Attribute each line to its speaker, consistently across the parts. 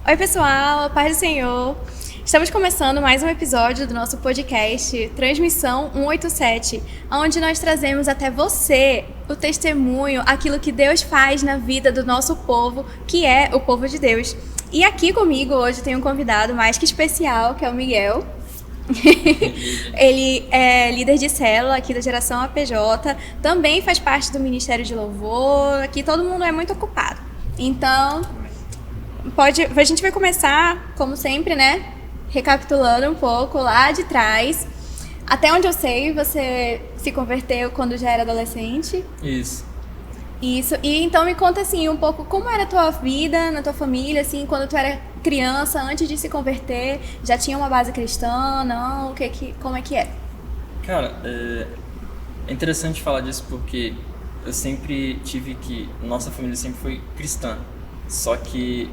Speaker 1: Oi, pessoal, paz do Senhor. Estamos começando mais um episódio do nosso podcast Transmissão 187, onde nós trazemos até você o testemunho, aquilo que Deus faz na vida do nosso povo, que é o povo de Deus. E aqui comigo hoje tem um convidado mais que especial, que é o Miguel. Ele é líder de célula aqui da Geração APJ, também faz parte do Ministério de Louvor, aqui todo mundo é muito ocupado. Então, a gente vai começar, como sempre, né? Recapitulando um pouco lá de trás. Até onde eu sei, você se converteu quando já era adolescente.
Speaker 2: Isso.
Speaker 1: Isso. E então me conta assim um pouco como era a tua vida na tua família, assim, quando tu era criança, antes de se converter, já tinha uma base cristã, não? Como é que é?
Speaker 2: Cara, é interessante falar disso porque eu sempre tive que... Nossa família sempre foi cristã. Só que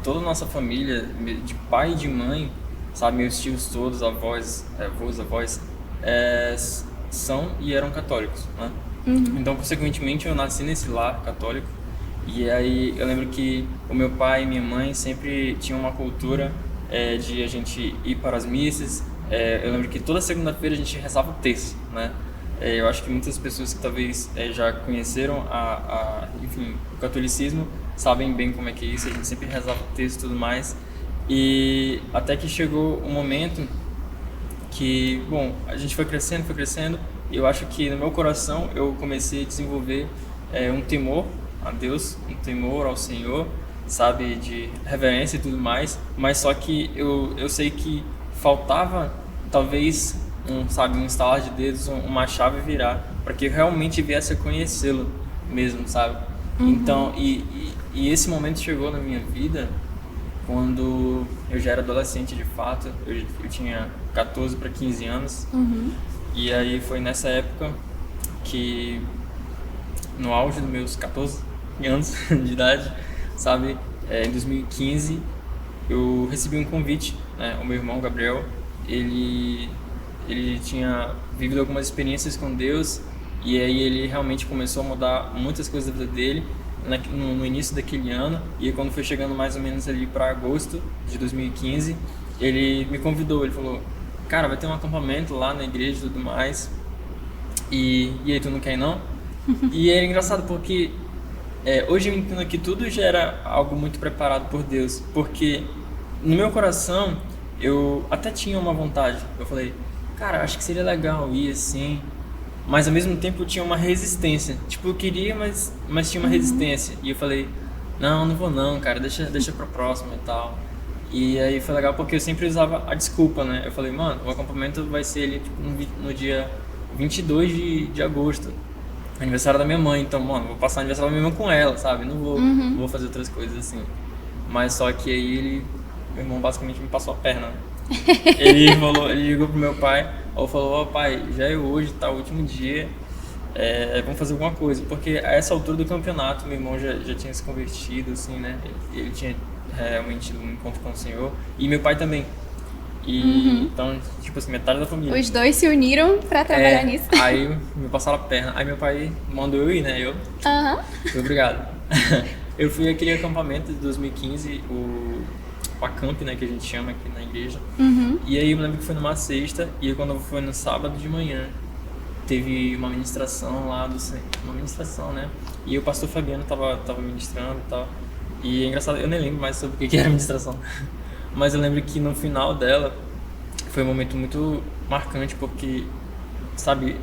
Speaker 2: toda a nossa família, de pai e de mãe, sabe, meus tios todos, avós, avós, são e eram católicos, né? Então, consequentemente, eu nasci nesse lar católico. E aí eu lembro que o meu pai e minha mãe sempre tinham uma cultura de a gente ir para as missas. Eu lembro que toda segunda-feira a gente rezava o terço, né? Eu acho que muitas pessoas que talvez já conheceram enfim, o catolicismo sabem bem como é que é isso. A gente sempre rezava o terço e tudo mais. E até que chegou um momento que, bom, a gente foi crescendo. E eu acho que no meu coração eu comecei a desenvolver um temor a Deus, um temor ao Senhor, sabe, de reverência e tudo mais. Mas só que eu sei que faltava talvez um estalar de dedos, uma chave virar, para que eu realmente viesse a conhecê-lo mesmo, sabe? Então, e esse momento chegou na minha vida quando eu já era adolescente de fato. Eu tinha 14 para 15 anos. E aí foi nessa época que, no auge dos meus 14 anos de idade, sabe, em 2015, eu recebi um convite, né? O meu irmão Gabriel, ele tinha vivido algumas experiências com Deus, e aí ele realmente começou a mudar muitas coisas da vida dele no início daquele ano. E quando foi chegando mais ou menos ali para agosto de 2015, ele me convidou, ele falou: cara, vai ter um acampamento lá na igreja e tudo mais, e aí, tu não quer ir não? E é engraçado porque hoje eu entendo que tudo já era algo muito preparado por Deus, porque no meu coração eu até tinha uma vontade. Eu falei, cara, acho que seria legal ir assim, mas ao mesmo tempo eu tinha uma resistência. Tipo, eu queria, mas tinha uma resistência. E eu falei, não vou não, cara, deixa pra próxima e tal. E aí foi legal porque eu sempre usava a desculpa, né? Eu falei, mano, o acampamento vai ser ali tipo, no dia 22 de agosto, aniversário da minha mãe. Então, mano, vou passar o aniversário da minha mãe com ela, sabe? Não vou fazer outras coisas assim. Mas só que aí meu irmão basicamente me passou a perna. Ele ligou pro meu pai, ou falou, ó pai, já é hoje, tá o último dia, vamos fazer alguma coisa. Porque a essa altura do campeonato, meu irmão já tinha se convertido, assim, né? Ele tinha realmente um encontro com o Senhor, e meu pai também. E então, tipo assim, metade da família.
Speaker 1: Os dois se uniram pra trabalhar nisso.
Speaker 2: Aí me passaram a perna. Aí meu pai mandou eu ir, né? Eu, obrigado. Eu fui àquele acampamento de 2015, o Acamp, né, que a gente chama aqui na igreja. E aí eu me lembro que foi numa sexta, e aí quando foi no sábado de manhã, teve uma ministração lá uma ministração, né? E o pastor Fabiano tava ministrando e tal. E é engraçado, eu nem lembro mais sobre o que era a ministração. Mas eu lembro que no final dela foi um momento muito marcante, porque, sabe,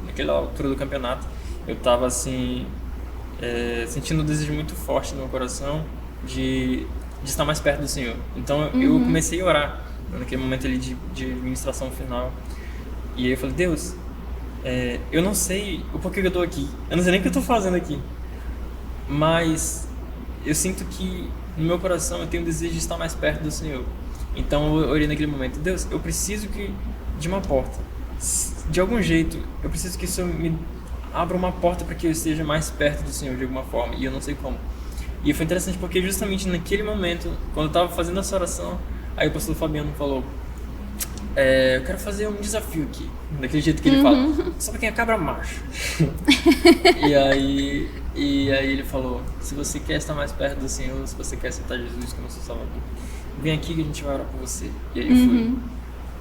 Speaker 2: naquela altura do campeonato, eu tava assim, sentindo um desejo muito forte no meu coração de estar mais perto do Senhor. Então eu comecei a orar naquele momento ali de ministração final. E aí eu falei, Deus, eu não sei o porquê que eu tô aqui, eu não sei nem o que eu tô fazendo aqui, mas eu sinto que no meu coração eu tenho o desejo de estar mais perto do Senhor. Então eu orei naquele momento, Deus, eu preciso de uma porta, de algum jeito, eu preciso que isso me abra uma porta para que eu esteja mais perto do Senhor de alguma forma, e eu não sei como. E foi interessante porque justamente naquele momento, quando eu estava fazendo essa oração, aí o pastor Fabiano falou, eu quero fazer um desafio aqui, daquele jeito que ele fala, só pra quem é cabra macho. E E aí ele falou, se você quer estar mais perto do Senhor, se você quer aceitar Jesus como seu Salvador, vem aqui que a gente vai orar por você. E aí eu fui.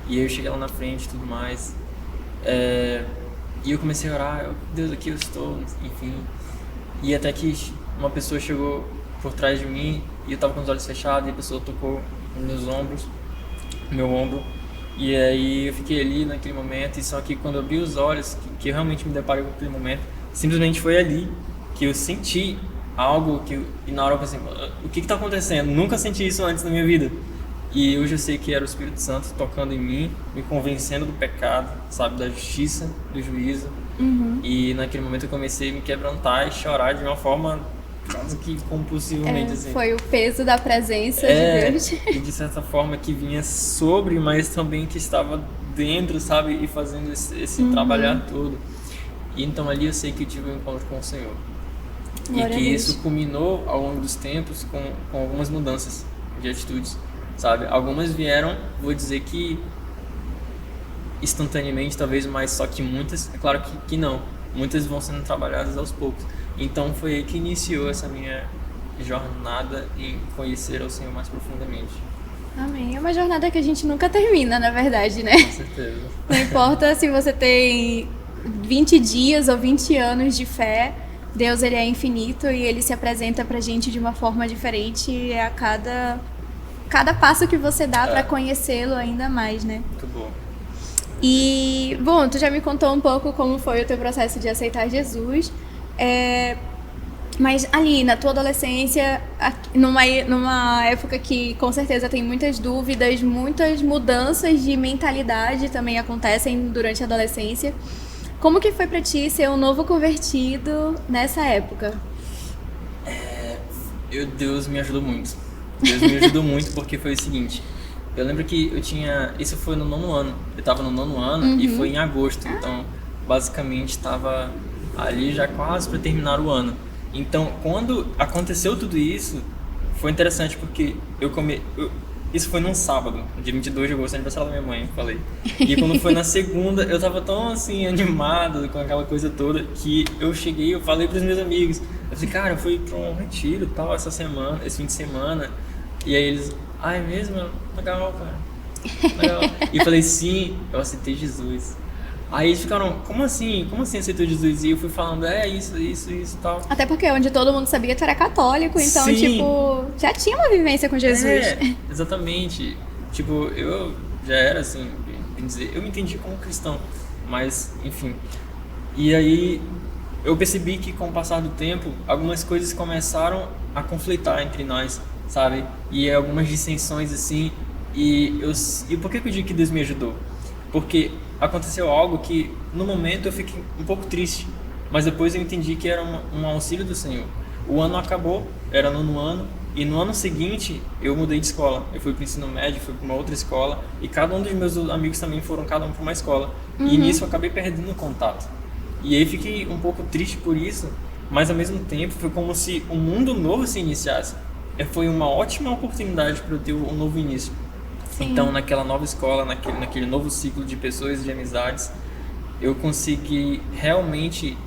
Speaker 2: E aí eu cheguei lá na frente e tudo mais. E eu comecei a orar, Deus, aqui eu estou, enfim. E até que uma pessoa chegou por trás de mim e eu tava com os olhos fechados e a pessoa tocou nos meus ombros, no meu ombro. E aí eu fiquei ali naquele momento, e só que quando eu abri os olhos, que eu realmente me deparei com aquele momento, simplesmente foi ali que eu senti algo e na hora eu pensei, o que tá acontecendo? Nunca senti isso antes na minha vida. E hoje eu sei que era o Espírito Santo tocando em mim, me convencendo do pecado, sabe, da justiça, do juízo. E naquele momento eu comecei a me quebrantar e chorar de uma forma quase que compulsivamente, assim.
Speaker 1: Foi o peso da presença de Deus.
Speaker 2: E de certa forma que vinha sobre, mas também que estava dentro, sabe, e fazendo esse trabalhar todo. E então ali eu sei que eu tive um encontro com o Senhor.
Speaker 1: Glória
Speaker 2: e que isso culminou ao longo dos tempos com algumas mudanças de atitudes, sabe? Algumas vieram, vou dizer que instantaneamente, talvez, mas só que muitas, é claro que não. Muitas vão sendo trabalhadas aos poucos. Então foi aí que iniciou essa minha jornada em conhecer ao Senhor mais profundamente.
Speaker 1: Amém. É uma jornada que a gente nunca termina, na verdade, né?
Speaker 2: Com certeza.
Speaker 1: Não importa se você tem 20 dias ou 20 anos de fé, Deus, ele é infinito e ele se apresenta pra gente de uma forma diferente a cada passo que você dá pra conhecê-lo ainda mais, né?
Speaker 2: Muito bom.
Speaker 1: E, bom, tu já me contou um pouco como foi o teu processo de aceitar Jesus, mas ali, na tua adolescência, numa época que com certeza tem muitas dúvidas, muitas mudanças de mentalidade também acontecem durante a adolescência, como que foi pra ti ser um novo convertido nessa época?
Speaker 2: Deus me ajudou muito. Deus me ajudou muito porque foi o seguinte... Eu lembro que isso foi no 9º ano. Eu tava no 9º ano e foi em agosto. Então, basicamente, estava ali já quase para terminar o ano. Então, quando aconteceu tudo isso, foi interessante porque isso foi num sábado, dia 22 de agosto, aniversário da minha mãe, falei. E quando foi na segunda, eu tava tão assim, animado com aquela coisa toda, que eu falei pros meus amigos. Eu falei, cara, eu fui pra um retiro e tal, esse fim de semana. E aí eles... é mesmo? Legal, cara. Legal. E eu falei, sim, eu aceitei Jesus. Aí eles ficaram, como assim? Como assim aceitou Jesus? E eu fui falando, isso e tal.
Speaker 1: Até porque onde todo mundo sabia que tu era católico, então,
Speaker 2: sim.
Speaker 1: Tipo, já tinha uma vivência com Jesus.
Speaker 2: Exatamente. Tipo, eu já era assim, bem dizer, eu me entendi como cristão, mas, enfim. E aí eu percebi que com o passar do tempo, algumas coisas começaram a conflitar entre nós, sabe? E algumas dissensões assim, e por que eu digo que Deus me ajudou? Porque aconteceu algo que no momento eu fiquei um pouco triste, mas depois eu entendi que era um auxílio do Senhor. O ano acabou, era no 9º ano, e no ano seguinte eu mudei de escola. Eu fui para o ensino médio, fui para uma outra escola, e cada um dos meus amigos também foram cada um para uma escola. E nisso eu acabei perdendo o contato. E aí fiquei um pouco triste por isso, mas ao mesmo tempo foi como se um mundo novo se iniciasse. Foi uma ótima oportunidade para eu ter um novo início. Sim. Então, naquela nova escola, naquele novo ciclo de pessoas e de amizades, eu consegui realmente,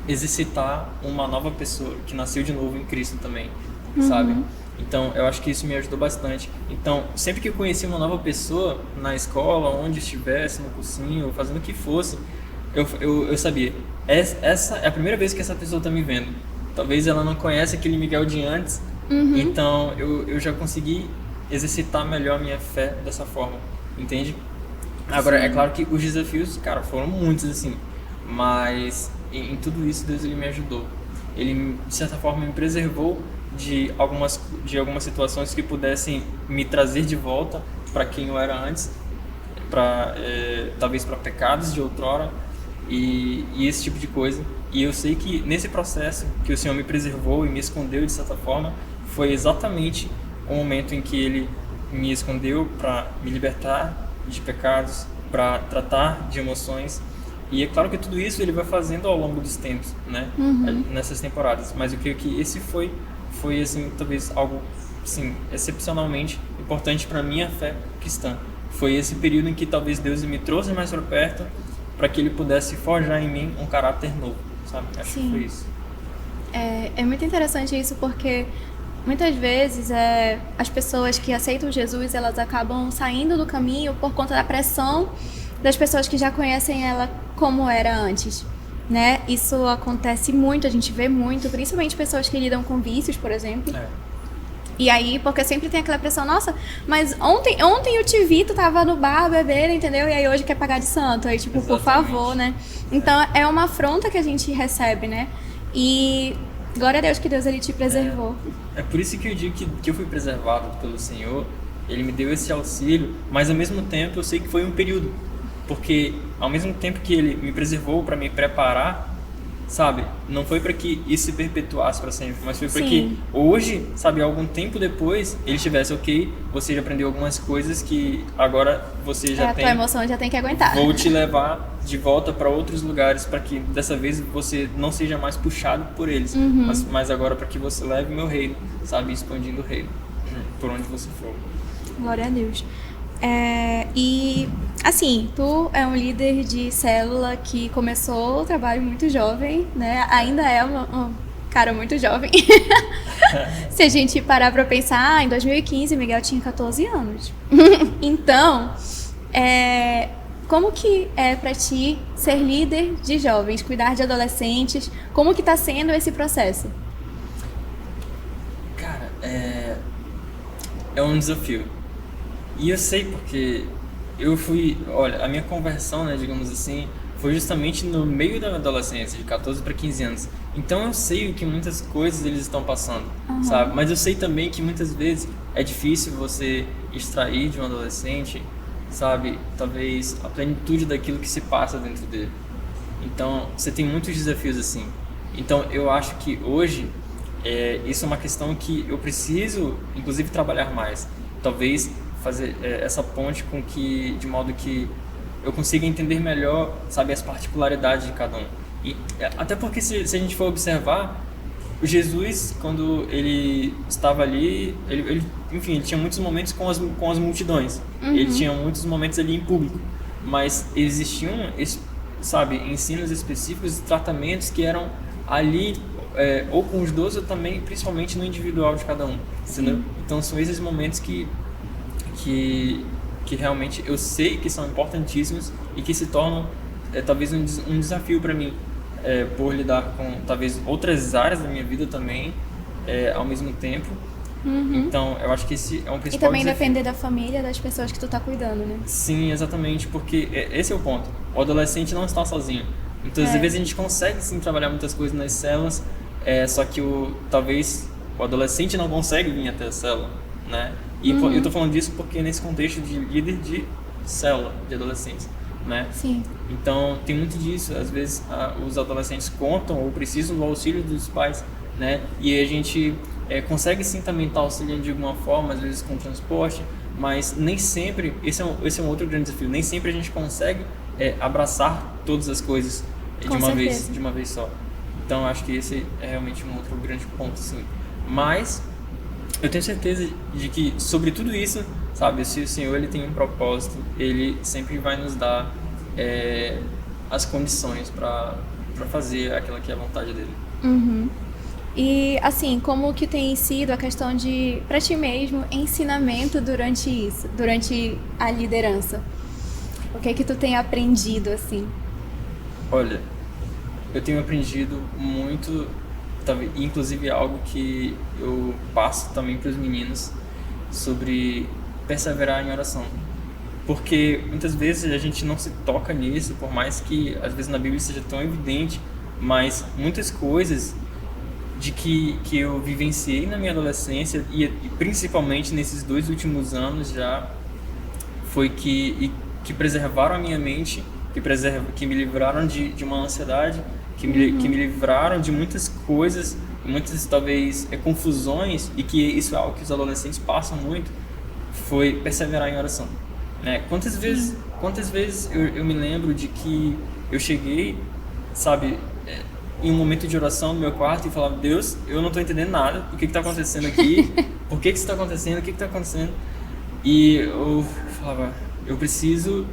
Speaker 2: exercitar uma nova pessoa que nasceu de novo em Cristo também, sabe? Então, eu acho que isso me ajudou bastante. Então, sempre que eu conheci uma nova pessoa na escola, onde estivesse, no cursinho, fazendo o que fosse, eu sabia, essa é a primeira vez que essa pessoa está me vendo. Talvez ela não conhece aquele Miguel de antes, então eu já consegui exercitar melhor a minha fé dessa forma, entende? Agora, é claro que os desafios, cara, foram muitos assim, mas em tudo isso Deus ele me ajudou. Ele, de certa forma, me preservou de algumas situações que pudessem me trazer de volta para quem eu era antes, talvez para pecados de outrora e esse tipo de coisa. E eu sei que nesse processo que o Senhor me preservou e me escondeu de certa forma, foi exatamente o momento em que Ele me escondeu para me libertar de pecados, para tratar de emoções. E é claro que tudo isso Ele vai fazendo ao longo dos tempos, né? Nessas temporadas. Mas eu creio que esse foi assim, talvez algo assim, excepcionalmente importante para minha fé cristã. Foi esse período em que talvez Deus me trouxe mais para perto para que ele pudesse forjar em mim um caráter novo, sabe? Acho que foi isso.
Speaker 1: É muito interessante isso porque muitas vezes as pessoas que aceitam Jesus, elas acabam saindo do caminho por conta da pressão das pessoas que já conhecem ela como era antes, né? Isso acontece muito, a gente vê muito, principalmente pessoas que lidam com vícios, por exemplo. E aí, porque sempre tem aquela pressão, nossa, mas ontem eu te vi, tu tava no bar bebendo, entendeu? E aí hoje quer pagar de santo, aí tipo,
Speaker 2: Exatamente.
Speaker 1: por favor, né? Então é uma afronta que a gente recebe, né? E glória a Deus que Deus, ele te preservou.
Speaker 2: É por isso que eu digo que eu fui preservado pelo Senhor, ele me deu esse auxílio, mas ao mesmo tempo eu sei que foi um período, porque ao mesmo tempo que ele me preservou para me preparar, sabe, não foi para que isso se perpetuasse para sempre, mas foi para que hoje, sabe, algum tempo depois, ele estivesse ok, você já aprendeu algumas coisas que agora você já tem.
Speaker 1: A tua emoção já tem que aguentar.
Speaker 2: Vou te levar de volta para outros lugares para que dessa vez você não seja mais puxado por eles, mas agora para que você leve meu reino, sabe, expandindo o reino por onde você for.
Speaker 1: Glória a Deus. E assim, tu é um líder de célula que começou o trabalho muito jovem, né? Ainda é um cara muito jovem. Se a gente parar pra pensar, em 2015 Miguel tinha 14 anos. Então, como que é pra ti ser líder de jovens, cuidar de adolescentes? Como que tá sendo esse processo?
Speaker 2: Cara, é um desafio. E eu sei porque olha, a minha conversão, né, digamos assim, foi justamente no meio da adolescência, de 14 para 15 anos. Então eu sei o que muitas coisas eles estão passando, sabe? Mas eu sei também que muitas vezes é difícil você extrair de um adolescente, sabe, talvez a plenitude daquilo que se passa dentro dele. Então você tem muitos desafios assim. Então eu acho que hoje isso é uma questão que eu preciso, inclusive, trabalhar mais. Talvez fazer essa ponte de modo que eu consiga entender melhor, sabe, as particularidades de cada um. E até porque se a gente for observar, o Jesus, quando ele estava ali, enfim, ele tinha muitos momentos com as multidões. Ele tinha muitos momentos ali em público, mas existiam, sabe, ensinos específicos e tratamentos que eram ali ou com os 12 ou também, principalmente no individual de cada um, entendeu? Então são esses momentos que realmente eu sei que são importantíssimos e que se tornam talvez um desafio para mim, por lidar com talvez outras áreas da minha vida também ao mesmo tempo. Então eu acho que esse é um principal
Speaker 1: E também
Speaker 2: desafio.
Speaker 1: depender da família, das pessoas que tu tá cuidando, né?
Speaker 2: Sim, exatamente, porque esse é o ponto. O adolescente não está sozinho. Então às vezes a gente consegue sim trabalhar muitas coisas nas células, só que talvez o adolescente não consegue vir até a célula, né? E eu tô falando disso porque nesse contexto de líder de célula de adolescentes, né?
Speaker 1: Sim.
Speaker 2: Então tem muito disso. Às vezes os adolescentes contam ou precisam do auxílio dos pais, né? E a gente consegue sim também estar auxiliando de alguma forma, às vezes com transporte, mas nem sempre, esse é um outro grande desafio, nem sempre a gente consegue abraçar todas as coisas de uma vez só. Então acho que esse é realmente um outro grande ponto, assim. Mas eu tenho certeza de que sobre tudo isso, sabe, se o Senhor ele tem um propósito, ele sempre vai nos dar as condições para fazer aquela que é a vontade dele.
Speaker 1: E assim, como que tem sido a questão de, pra ti mesmo, ensinamento durante a liderança? O que é que tu tem aprendido, assim?
Speaker 2: Olha, eu tenho aprendido muito, inclusive algo que eu passo também para os meninos, sobre perseverar em oração. Porque muitas vezes a gente não se toca nisso, por mais que às vezes na Bíblia seja tão evidente, mas muitas coisas de que eu vivenciei na minha adolescência e principalmente nesses 2 últimos anos já, foi que preservaram a minha mente, que me livraram de uma ansiedade, que me livraram de muitas coisas, muitas talvez confusões, e que isso é algo que os adolescentes passam muito, foi perseverar em oração. Quantas vezes eu me lembro de que eu cheguei, sabe, em um momento de oração no meu quarto e falava: Deus, eu não estou entendendo nada, o que está acontecendo aqui, por que isso está acontecendo, o que está acontecendo? E eu falava: eu preciso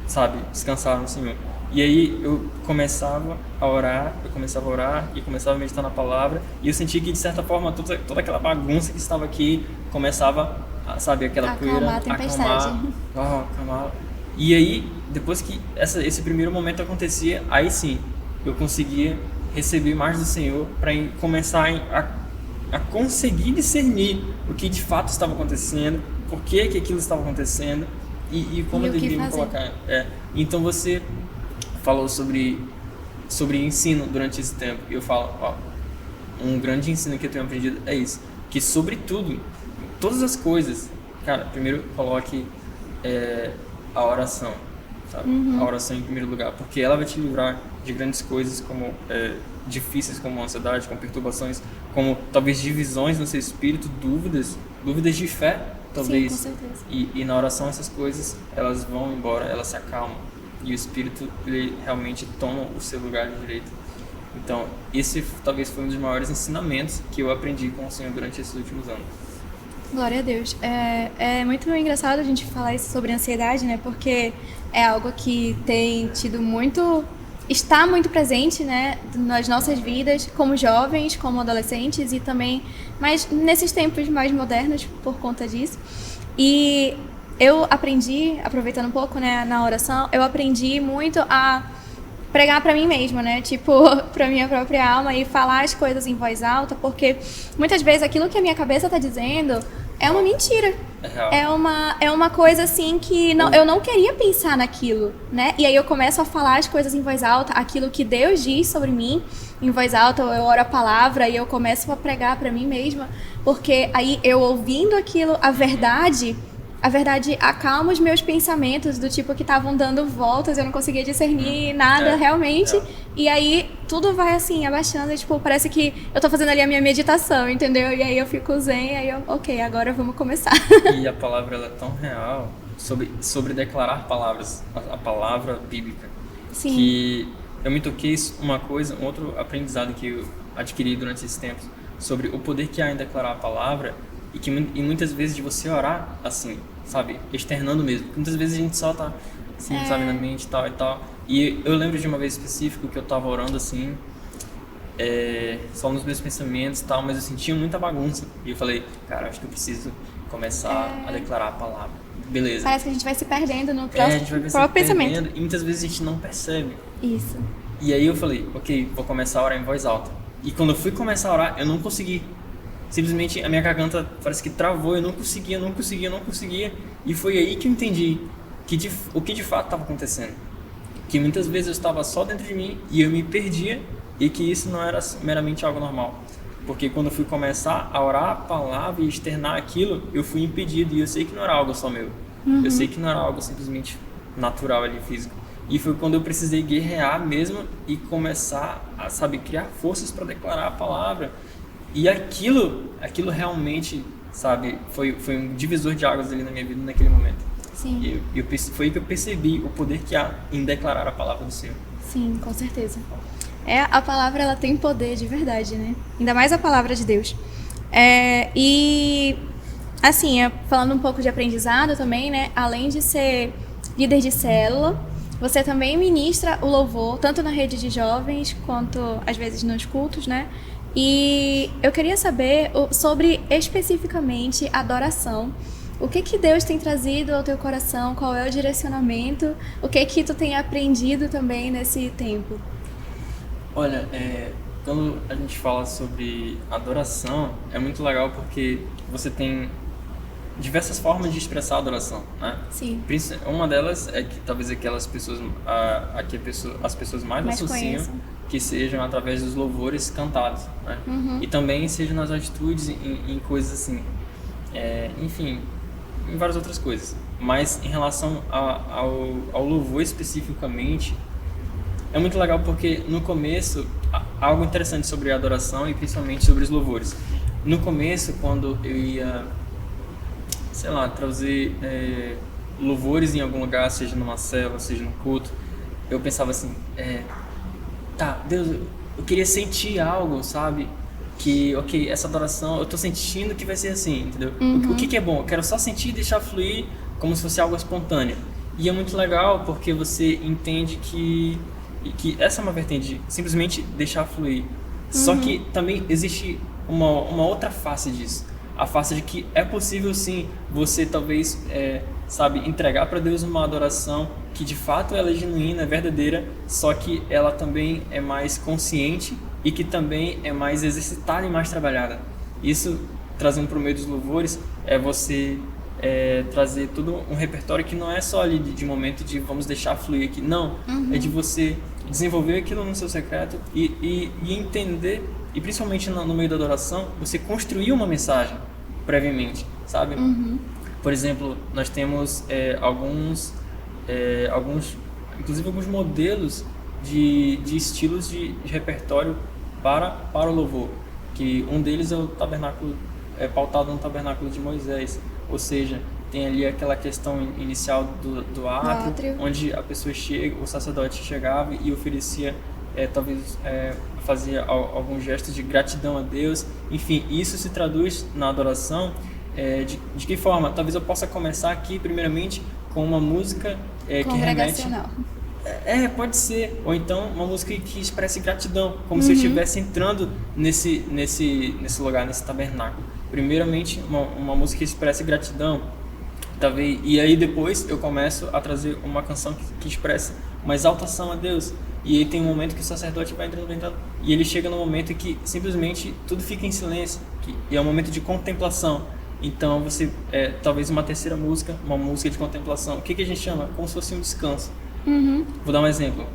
Speaker 2: sabe, descansar no Senhor. E aí eu começava a orar e começava a meditar na palavra, e eu senti que de certa forma toda aquela bagunça que estava aqui começava, sabe, aquela poeira
Speaker 1: a tempestade.
Speaker 2: acalmar. E aí, depois que esse primeiro momento acontecia, aí sim, eu conseguia receber mais do Senhor para começar a conseguir discernir o que de fato estava acontecendo, por que aquilo estava acontecendo e como eu deveria me colocar. Então você falou sobre ensino durante esse tempo. Eu falo, um grande ensino que eu tenho aprendido é isso, que sobre tudo, todas as coisas, cara, primeiro coloque a oração, sabe? A oração em primeiro lugar, porque ela vai te livrar de grandes coisas como difíceis, como ansiedade, como perturbações, como talvez divisões no seu espírito, dúvidas de fé, talvez.
Speaker 1: Sim, com certeza.
Speaker 2: E na oração essas coisas, elas vão embora, elas se acalmam. E o Espírito, ele realmente toma o seu lugar de direito. Então, esse talvez foi um dos maiores ensinamentos que eu aprendi com o Senhor durante esses últimos anos.
Speaker 1: Glória a Deus. É muito engraçado a gente falar isso sobre ansiedade, né? Porque é algo que está muito presente, né, nas nossas vidas, como jovens, como adolescentes e também, mas nesses tempos mais modernos por conta disso. E eu aprendi, aproveitando um pouco, né, na oração, eu aprendi muito a pregar pra mim mesma, né, tipo, pra minha própria alma e falar as coisas em voz alta, porque muitas vezes aquilo que a minha cabeça tá dizendo é uma mentira. É uma coisa assim que eu não queria pensar naquilo, né? E aí eu começo a falar as coisas em voz alta, aquilo que Deus diz sobre mim em voz alta, eu oro a palavra e eu começo a pregar pra mim mesma, porque aí eu ouvindo aquilo, a verdade acalma os meus pensamentos do tipo que estavam dando voltas, eu não conseguia discernir nada realmente. E aí tudo vai assim, abaixando, e, tipo, parece que eu tô fazendo ali a minha meditação, entendeu? E aí eu fico zen, aí eu, ok, agora vamos começar.
Speaker 2: E a palavra, ela é tão real sobre declarar palavras, a palavra bíblica.
Speaker 1: Sim.
Speaker 2: Que eu me toquei um outro aprendizado que eu adquiri durante esse tempo, sobre o poder que há em declarar a palavra. E muitas vezes de você orar assim, sabe, externando mesmo. Porque muitas vezes a gente só tá assim, sabe, na mente e tal e tal. E eu lembro de uma vez específica que eu tava orando assim, só nos meus pensamentos e tal, mas eu sentia muita bagunça. E eu falei, cara, acho que eu preciso começar a declarar a palavra. Beleza.
Speaker 1: Parece que a gente vai se perdendo no próprio pensamento.
Speaker 2: E muitas vezes a gente não percebe.
Speaker 1: Isso.
Speaker 2: E aí eu falei, ok, vou começar a orar em voz alta. E quando eu fui começar a orar, eu não consegui. Simplesmente a minha garganta parece que travou, eu não conseguia. E foi aí que eu entendi o que de fato estava acontecendo. Que muitas vezes eu estava só dentro de mim e eu me perdia, e que isso não era meramente algo normal. Porque quando eu fui começar a orar a palavra e externar aquilo, eu fui impedido, e eu sei que não era algo só meu. Eu sei que não era algo simplesmente natural ali, físico. E foi quando eu precisei guerrear mesmo e começar a, sabe, criar forças para declarar a palavra. E aquilo realmente, sabe, foi um divisor de águas ali na minha vida naquele momento.
Speaker 1: Sim.
Speaker 2: Foi aí que eu percebi o poder que há em declarar a palavra do Senhor.
Speaker 1: Sim, com certeza. A palavra, ela tem poder de verdade, né? Ainda mais a palavra de Deus. E, assim, falando um pouco de aprendizado também, né? Além de ser líder de célula, você também ministra o louvor, tanto na rede de jovens, quanto, às vezes, nos cultos, né? E eu queria saber sobre, especificamente, adoração. O que Deus tem trazido ao teu coração? Qual é o direcionamento? O que tu tem aprendido também nesse tempo?
Speaker 2: Olha, quando a gente fala sobre adoração, é muito legal porque você tem diversas formas de expressar a adoração, né?
Speaker 1: Sim.
Speaker 2: Uma delas é que talvez aquelas pessoas, as pessoas mais associam, conheçam, que sejam através dos louvores cantados, né? E também sejam nas atitudes, em coisas assim, enfim, em várias outras coisas. Mas em relação ao louvor especificamente, é muito legal porque no começo, algo interessante sobre a adoração e principalmente sobre os louvores. No começo, quando eu ia, sei lá, trazer louvores em algum lugar, seja numa célula, seja num culto, eu pensava assim, Deus, eu queria sentir algo, sabe? Que, ok, essa adoração, eu tô sentindo que vai ser assim, entendeu? O que é bom? Eu quero só sentir e deixar fluir como se fosse algo espontâneo. E é muito legal porque você entende que essa é uma vertente de simplesmente deixar fluir. Só que também existe uma outra face disso. A face de que é possível sim você talvez, sabe, entregar para Deus uma adoração que de fato ela é genuína, é verdadeira, só que ela também é mais consciente e que também é mais exercitada e mais trabalhada. Isso, trazendo para o meio dos louvores, é você trazer todo um repertório que não é só ali de momento de vamos deixar fluir aqui, não, é de você desenvolver aquilo no seu secreto e entender, e principalmente no meio da adoração, você construir uma mensagem previamente, sabe? Por exemplo, nós temos alguns, inclusive alguns modelos de estilos de repertório para o louvor, que um deles é o tabernáculo, pautado no tabernáculo de Moisés, ou seja, tem ali aquela questão inicial do átrio, onde a pessoa chega, o sacerdote chegava e oferecia, talvez fazia algum gesto de gratidão a Deus. Enfim, isso se traduz na adoração. De que forma? Talvez eu possa começar aqui, primeiramente, com uma música que remete... pode ser. Ou então uma música que expresse gratidão, como se eu estivesse entrando nesse lugar, nesse tabernáculo. Primeiramente, uma música que expresse gratidão. Talvez, e aí depois eu começo a trazer uma canção que expressa uma exaltação a Deus. E aí tem um momento que o sacerdote vai entrando, e ele chega no momento em que simplesmente tudo fica em silêncio, e é um momento de contemplação. Então você, talvez uma terceira música, uma música de contemplação, o que a gente chama? Como se fosse um descanso. Vou dar um exemplo.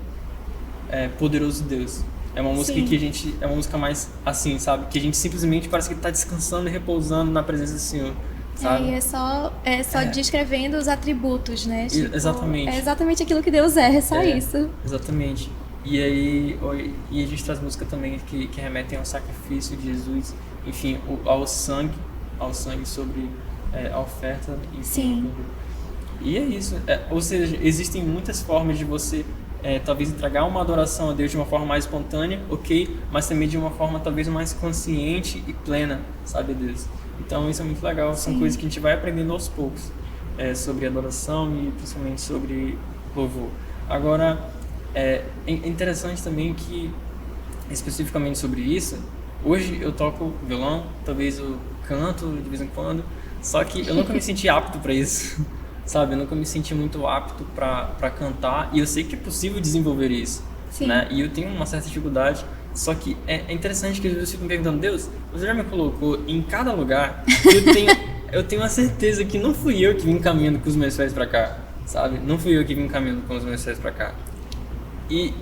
Speaker 2: Poderoso Deus. É uma música que a gente, é uma música mais assim, sabe? Que a gente simplesmente parece que está descansando e repousando na presença do Senhor. Sabe?
Speaker 1: E é só descrevendo os atributos, né? Tipo,
Speaker 2: exatamente.
Speaker 1: É exatamente aquilo que Deus é só isso.
Speaker 2: Exatamente. E aí a gente traz música também que remetem ao sacrifício de Jesus, enfim, ao sangue sobre a oferta. Enfim.
Speaker 1: Sim.
Speaker 2: E é isso. Ou seja, existem muitas formas de você talvez entregar uma adoração a Deus de uma forma mais espontânea, ok? Mas também de uma forma talvez mais consciente e plena, sabe, Deus? Então isso é muito legal, são coisas que a gente vai aprendendo aos poucos sobre adoração e principalmente sobre louvor. Agora, é interessante também que, especificamente sobre isso, hoje eu toco violão, talvez eu canto de vez em quando, só que eu nunca me senti apto para isso, sabe? Eu nunca me senti muito apto para cantar, e eu sei que é possível desenvolver isso, né? E eu tenho uma certa dificuldade. Só que é interessante que às vezes eu fico me perguntando, Deus, você já me colocou em cada lugar, eu tenho a certeza que não fui eu que vim caminhando com os meus pés pra cá, sabe? Não fui eu que vim caminhando com os meus pés pra cá. E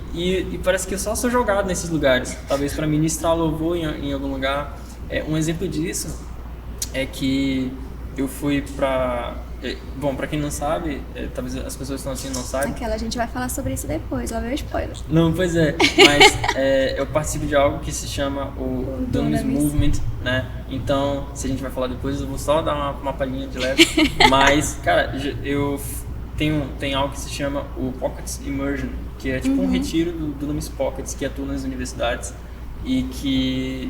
Speaker 2: parece que eu só sou jogado nesses lugares, talvez para ministrar louvor em algum lugar. Um exemplo disso é que eu fui pra... Bom, pra quem não sabe, talvez as pessoas que estão assistindo não saibam.
Speaker 1: A gente vai falar sobre isso depois, lá vem o spoiler.
Speaker 2: Não, pois é, mas eu participo de algo que se chama o Dunamis Movement, né? Então, se a gente vai falar depois, eu vou só dar uma palhinha de leve. Mas, cara, eu tenho algo que se chama o Pockets Immersion, que é tipo um retiro do Dunamis Pockets, que atua nas universidades. E que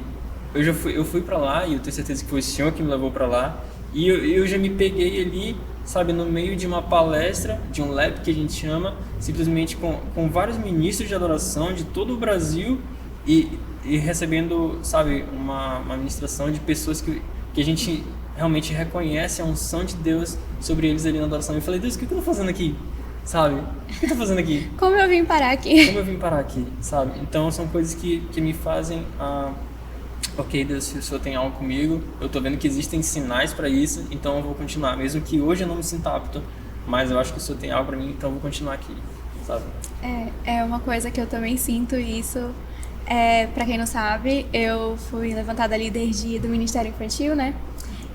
Speaker 2: eu fui pra lá, e eu tenho certeza que foi o senhor que me levou pra lá. E eu já me peguei ali, sabe, no meio de uma palestra, de um lab que a gente chama, simplesmente com vários ministros de adoração de todo o Brasil e recebendo, sabe, uma ministração de pessoas que a gente realmente reconhece a unção de Deus sobre eles ali na adoração. Eu falei, Deus, o que eu tô fazendo aqui? Sabe? O que eu tô fazendo aqui?
Speaker 1: Como eu vim parar aqui,
Speaker 2: sabe? Então são coisas que me fazem... ok, Deus, se o Senhor tem algo comigo, eu tô vendo que existem sinais para isso, então eu vou continuar, mesmo que hoje eu não me sinta apto, mas eu acho que o Senhor tem algo para mim, então eu vou continuar aqui, sabe?
Speaker 1: É uma coisa que eu também sinto isso. Pra quem não sabe, eu fui levantada líder do Ministério Infantil, né?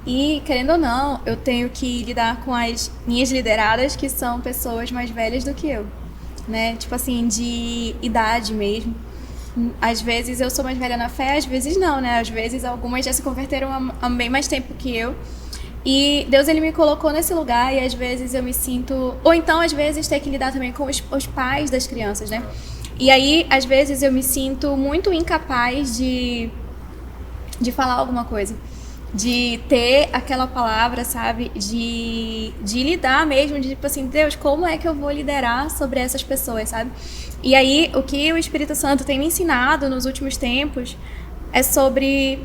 Speaker 1: E, querendo ou não, eu tenho que lidar com as minhas lideradas, que são pessoas mais velhas do que eu, né? Tipo assim, de idade mesmo. Às vezes eu sou mais velha na fé, às vezes não, né? Às vezes algumas já se converteram há bem mais tempo que eu. E Deus, ele me colocou nesse lugar e às vezes eu me sinto... Ou então, às vezes, ter que lidar também com os pais das crianças, né? E aí, às vezes, eu me sinto muito incapaz de falar alguma coisa. de ter aquela palavra, sabe? De lidar mesmo, de tipo assim, Deus, como é que eu vou liderar sobre essas pessoas, sabe? E aí, o que o Espírito Santo tem me ensinado nos últimos tempos é sobre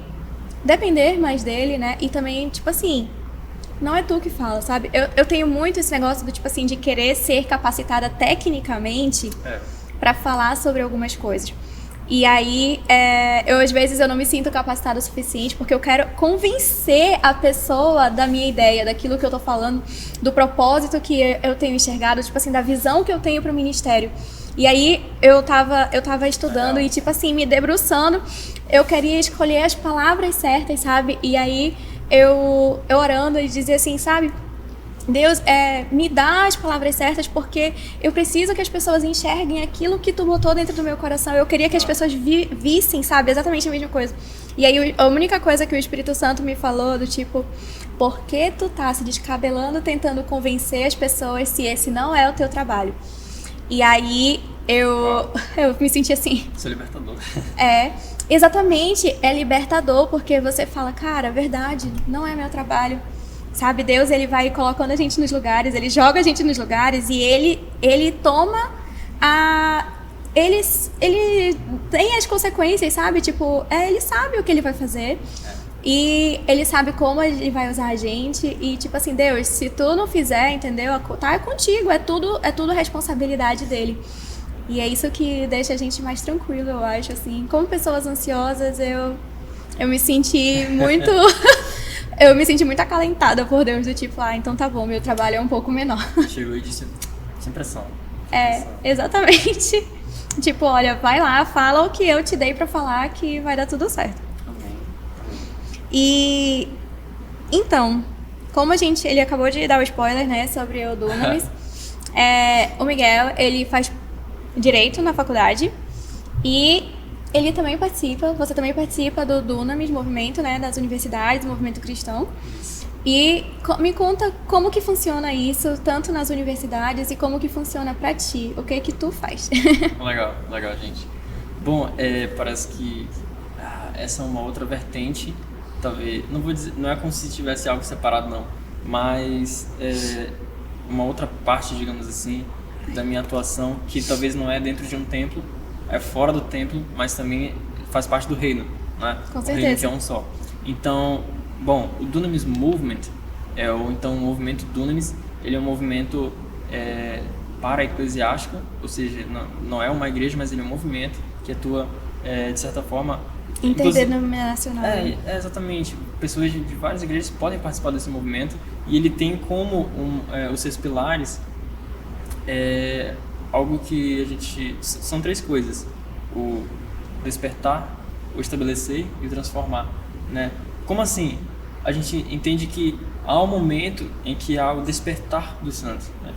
Speaker 1: depender mais dele, né? E também, tipo assim, não é tu que fala, sabe? Eu tenho muito esse negócio do tipo assim, de querer ser capacitada tecnicamente pra falar sobre algumas coisas. E aí, às vezes eu não me sinto capacitada o suficiente porque eu quero convencer a pessoa da minha ideia, daquilo que eu tô falando, do propósito que eu tenho enxergado, tipo assim, da visão que eu tenho pro ministério. E aí eu tava estudando e tipo assim, me debruçando, eu queria escolher as palavras certas, sabe? E aí eu orando e dizia assim, sabe? Deus, me dá as palavras certas porque eu preciso que as pessoas enxerguem aquilo que tu botou dentro do meu coração. Eu queria que as pessoas vissem, sabe? Exatamente a mesma coisa. E aí a única coisa que o Espírito Santo me falou do tipo, por que tu tá se descabelando tentando convencer as pessoas se esse não é o teu trabalho? E aí eu me senti assim.
Speaker 2: Isso é libertador.
Speaker 1: Exatamente, é libertador porque você fala, cara, verdade, não é meu trabalho. Sabe, Deus, ele vai colocando a gente nos lugares, ele joga a gente nos lugares e ele toma ele tem as consequências, sabe? Tipo, ele sabe o que ele vai fazer e ele sabe como ele vai usar a gente e tipo assim, Deus, se tu não fizer, entendeu? Tá contigo, é tudo responsabilidade dele. E é isso que deixa a gente mais tranquilo, eu acho, assim. Como pessoas ansiosas, eu me senti muito... eu me senti muito acalentada por Deus, do tipo, então tá bom, meu trabalho é um pouco menor.
Speaker 2: Chegou e disse, sem pressão.
Speaker 1: Exatamente. Tipo, olha, vai lá, fala o que eu te dei pra falar que vai dar tudo certo.
Speaker 2: Amém.
Speaker 1: E, então, como ele acabou de dar o spoiler, né, sobre o Dunamis, o Miguel, ele faz Direito na faculdade e ele também você também participa do Dunamis, movimento, né, das universidades, movimento cristão. E me conta como que funciona isso, tanto nas universidades e como que funciona pra ti, o que que tu faz?
Speaker 2: Legal, gente. Bom, parece que essa é uma outra vertente, talvez, não vou dizer, não é como se tivesse algo separado não, mas uma outra parte, digamos assim, da minha atuação, que talvez não é dentro de um templo, é fora do templo, mas também faz parte do reino, né?
Speaker 1: Com certeza.
Speaker 2: O reino que é um só. Então, bom, o Dunamis Movement, ou então o movimento Dunamis, ele é um movimento para-eclesiástico, ou seja, não é uma igreja, mas ele é um movimento que atua, de certa forma...
Speaker 1: Interdenominacional.
Speaker 2: Exatamente. Pessoas de várias igrejas podem participar desse movimento e ele tem como os seus pilares algo que a gente... São três coisas. O despertar, o estabelecer e o transformar, né? Como assim? A gente entende que há um momento em que há o despertar dos santos, né?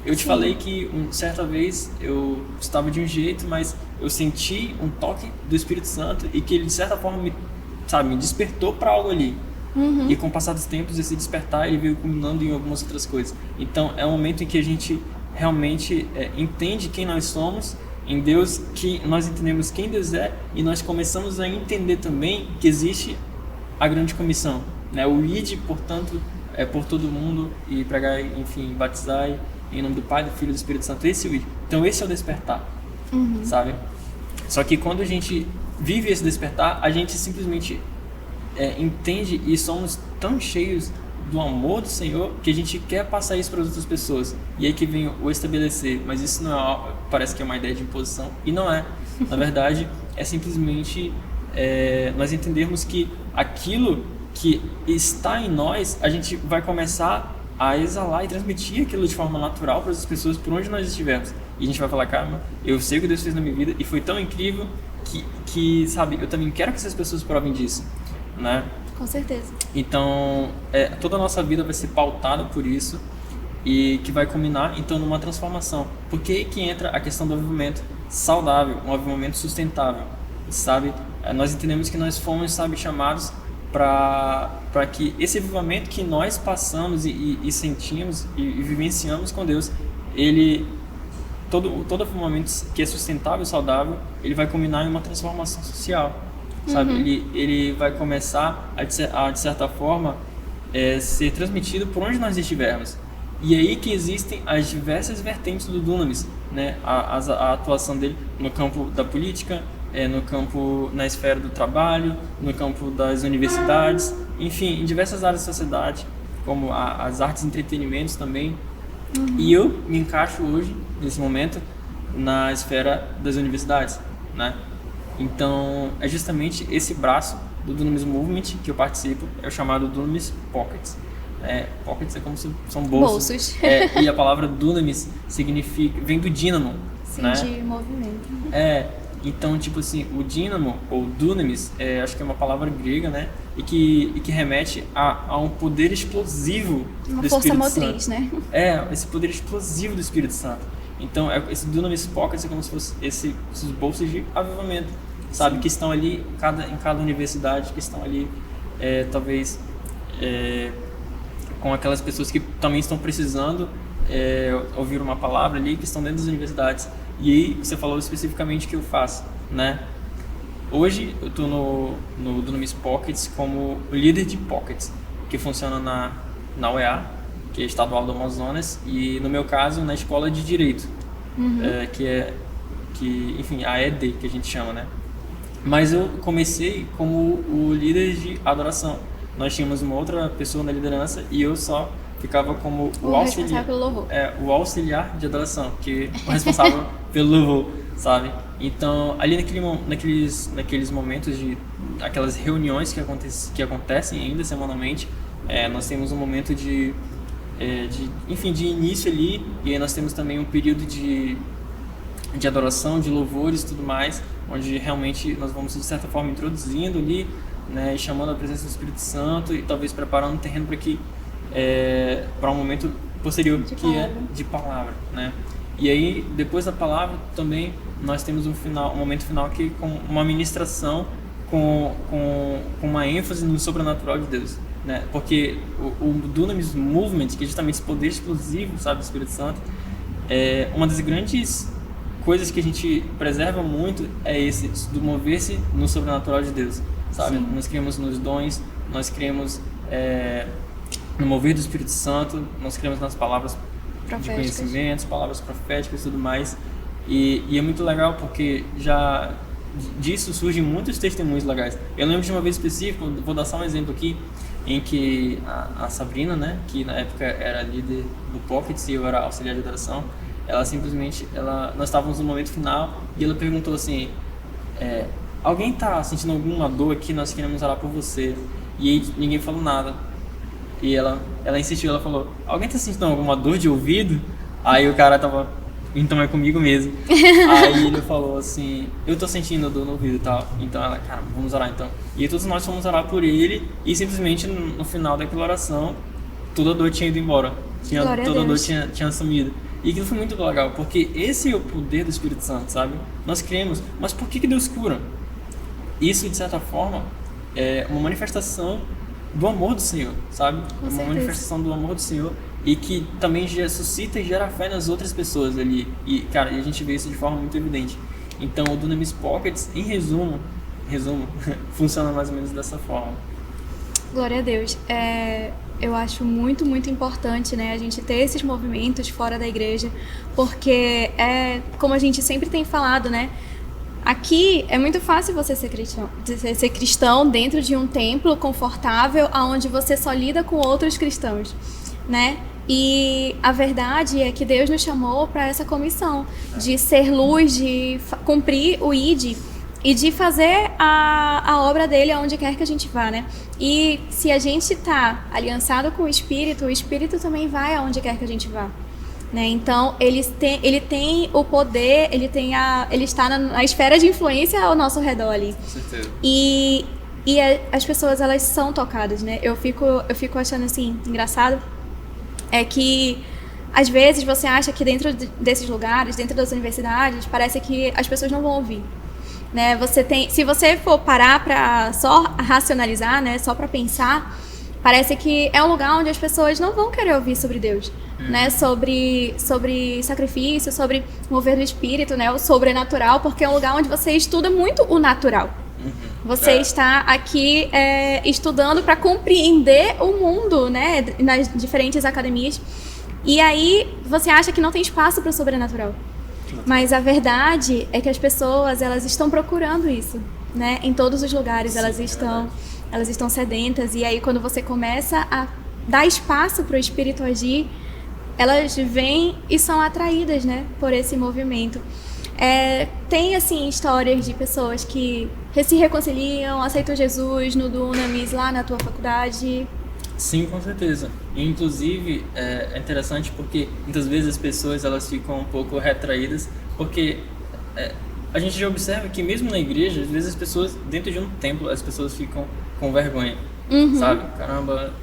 Speaker 2: Eu te falei que certa vez eu estava de um jeito, mas eu senti um toque do Espírito Santo e que ele de certa forma me despertou para algo ali. E com o passar dos tempos esse despertar ele veio culminando em algumas outras coisas. Então é um momento em que a gente realmente entende quem nós somos em Deus, que nós entendemos quem Deus é e nós começamos a entender também que existe a grande comissão, né? O ide, portanto, por todo mundo e pregar, enfim, batizar em nome do Pai, do Filho e do Espírito Santo. Esse é o ide. Então esse é o despertar, sabe? Só que quando a gente vive esse despertar, a gente simplesmente entende e somos tão cheios do amor do Senhor que a gente quer passar isso para as outras pessoas. E aí que vem o estabelecer, mas isso não parece que é uma ideia de imposição e não é. Na verdade, é simplesmente nós entendermos que aquilo que está em nós, a gente vai começar a exalar e transmitir aquilo de forma natural para as pessoas por onde nós estivermos. E a gente vai falar, cara, eu sei o que Deus fez na minha vida e foi tão incrível que sabe, eu também quero que essas pessoas provem disso, né?
Speaker 1: Com certeza.
Speaker 2: Então, toda a nossa vida vai ser pautada por isso e que vai culminar, então, numa transformação. Porque aí que entra a questão do avivamento saudável, um avivamento sustentável, sabe? Nós entendemos que nós fomos, sabe, chamados para que esse avivamento que nós passamos e sentimos e vivenciamos com Deus, todo avivamento que é sustentável e saudável, ele vai culminar em uma transformação social. sabe? Ele vai começar a, de certa forma, ser transmitido por onde nós estivermos. E aí que existem as diversas vertentes do Dunamis, né? A atuação dele no campo da política, no campo, na esfera do trabalho, no campo das universidades, enfim, em diversas áreas da sociedade, como as artes e entretenimentos também. E eu me encaixo hoje, nesse momento, na esfera das universidades, né? Então, é justamente esse braço do Dunamis Movement que eu participo, é o chamado Dunamis Pockets. Pockets é como se são bolsos. E a palavra Dunamis vem do dínamo,
Speaker 1: sim,
Speaker 2: né?
Speaker 1: De movimento.
Speaker 2: Então, tipo assim, o dínamo, ou Dunamis, acho que é uma palavra grega, né? E que remete a um poder explosivo do Espírito Santo.
Speaker 1: Uma força motriz, né?
Speaker 2: Esse poder explosivo do Espírito Santo. Então, esse Dunamis Pockets é como se fosse esses bolsos de avivamento, sabe? Sim. Que estão ali em cada universidade, que estão ali, talvez, com aquelas pessoas que também estão precisando ouvir uma palavra ali, que estão dentro das universidades. E aí, você falou especificamente o que eu faço, né? Hoje, eu estou no Dunamis Pockets como líder de Pockets, que funciona na UEA, que é estadual do Amazonas, e no meu caso, na Escola de Direito, enfim, a ED, que a gente chama, né? Mas eu comecei como o líder de adoração. Nós tínhamos uma outra pessoa na liderança e eu só ficava como o auxiliar,
Speaker 1: pelo louvor.
Speaker 2: O auxiliar de adoração, que é o responsável pelo louvor, sabe? Então, ali naqueles momentos aquelas reuniões que acontecem ainda semanalmente, nós temos um momento de início ali, e aí nós temos também um período de adoração, de louvores e tudo mais, onde realmente nós vamos, de certa forma, introduzindo ali, né, e chamando a presença do Espírito Santo e talvez preparando o terreno para um momento posterior de palavra, né? E aí, depois da palavra, também nós temos um momento final que com uma ministração com uma ênfase no sobrenatural de Deus, né? Porque o Dunamis Movement, que é justamente esse poder explosivo, sabe, do Espírito Santo, uma das grandes coisas que a gente preserva muito do mover-se no sobrenatural de Deus, sabe? Sim. Nós cremos nos dons, nós cremos no mover do Espírito Santo, nós cremos nas palavras de conhecimentos, palavras proféticas e tudo mais. E é muito legal porque já disso surgem muitos testemunhos legais. Eu lembro de uma vez específica, vou dar só um exemplo aqui, em que a Sabrina, né, que na época era líder do Pockets e eu era auxiliar de adoração, ela simplesmente, nós estávamos no momento final e ela perguntou assim, alguém está sentindo alguma dor aqui? Nós queremos orar por você. E aí ninguém falou nada. E ela insistiu, ela falou, alguém está sentindo alguma dor de ouvido? Aí o cara tava, então é comigo mesmo. Aí ele falou assim, eu tô sentindo dor no ouvido e tal. Então ela, cara, vamos orar então. E todos nós fomos orar por ele e simplesmente no final daquela oração, toda a dor tinha ido embora. Toda a dor tinha sumido. E aquilo foi muito legal, porque esse é o poder do Espírito Santo, sabe? Nós cremos, mas por que Deus cura? Isso, de certa forma, é uma manifestação do amor do Senhor, sabe? Uma manifestação do amor do Senhor e que também suscita e gera fé nas outras pessoas ali. E, cara, a gente vê isso de forma muito evidente. Então, o Dunamis Pockets, em resumo, funciona mais ou menos dessa forma.
Speaker 1: Glória a Deus. Eu acho muito, muito importante, né, a gente ter esses movimentos fora da igreja, porque como a gente sempre tem falado, né, aqui é muito fácil você ser cristão dentro de um templo confortável, onde você só lida com outros cristãos, né? E a verdade é que Deus nos chamou para essa comissão de ser luz, de cumprir o ID e de fazer a obra dele aonde quer que a gente vá, né? E se a gente está aliançado com o Espírito também vai aonde quer que a gente vá. Né? Então, ele tem o poder, ele está na esfera de influência ao nosso redor ali.
Speaker 2: Com certeza.
Speaker 1: E as pessoas, elas são tocadas, né? Eu fico achando assim, engraçado, é que às vezes você acha que dentro desses lugares, dentro das universidades, parece que as pessoas não vão ouvir. Né? Se você for parar para só racionalizar, né? Só para pensar, parece que é um lugar onde as pessoas não vão querer ouvir sobre Deus. Né, sobre sacrifício, sobre mover do espírito, né, o sobrenatural, porque é um lugar onde você estuda muito o natural. Você está aqui estudando para compreender o mundo, né? Nas diferentes academias. E aí você acha que não tem espaço para o sobrenatural. Mas a verdade é que as pessoas, elas estão procurando isso, né? Em todos os lugares. Sim, elas estão sedentas. E aí quando você começa a dar espaço para o Espírito agir, elas vêm e são atraídas, né? Por esse movimento. Tem, assim, histórias de pessoas que se reconciliam, aceitam Jesus no Dunamis, lá na tua faculdade.
Speaker 2: Sim, com certeza. E, inclusive, é interessante porque muitas vezes as pessoas elas ficam um pouco retraídas, porque a gente já observa que mesmo na igreja, às vezes as pessoas, dentro de um templo, as pessoas ficam com vergonha, sabe? Caramba,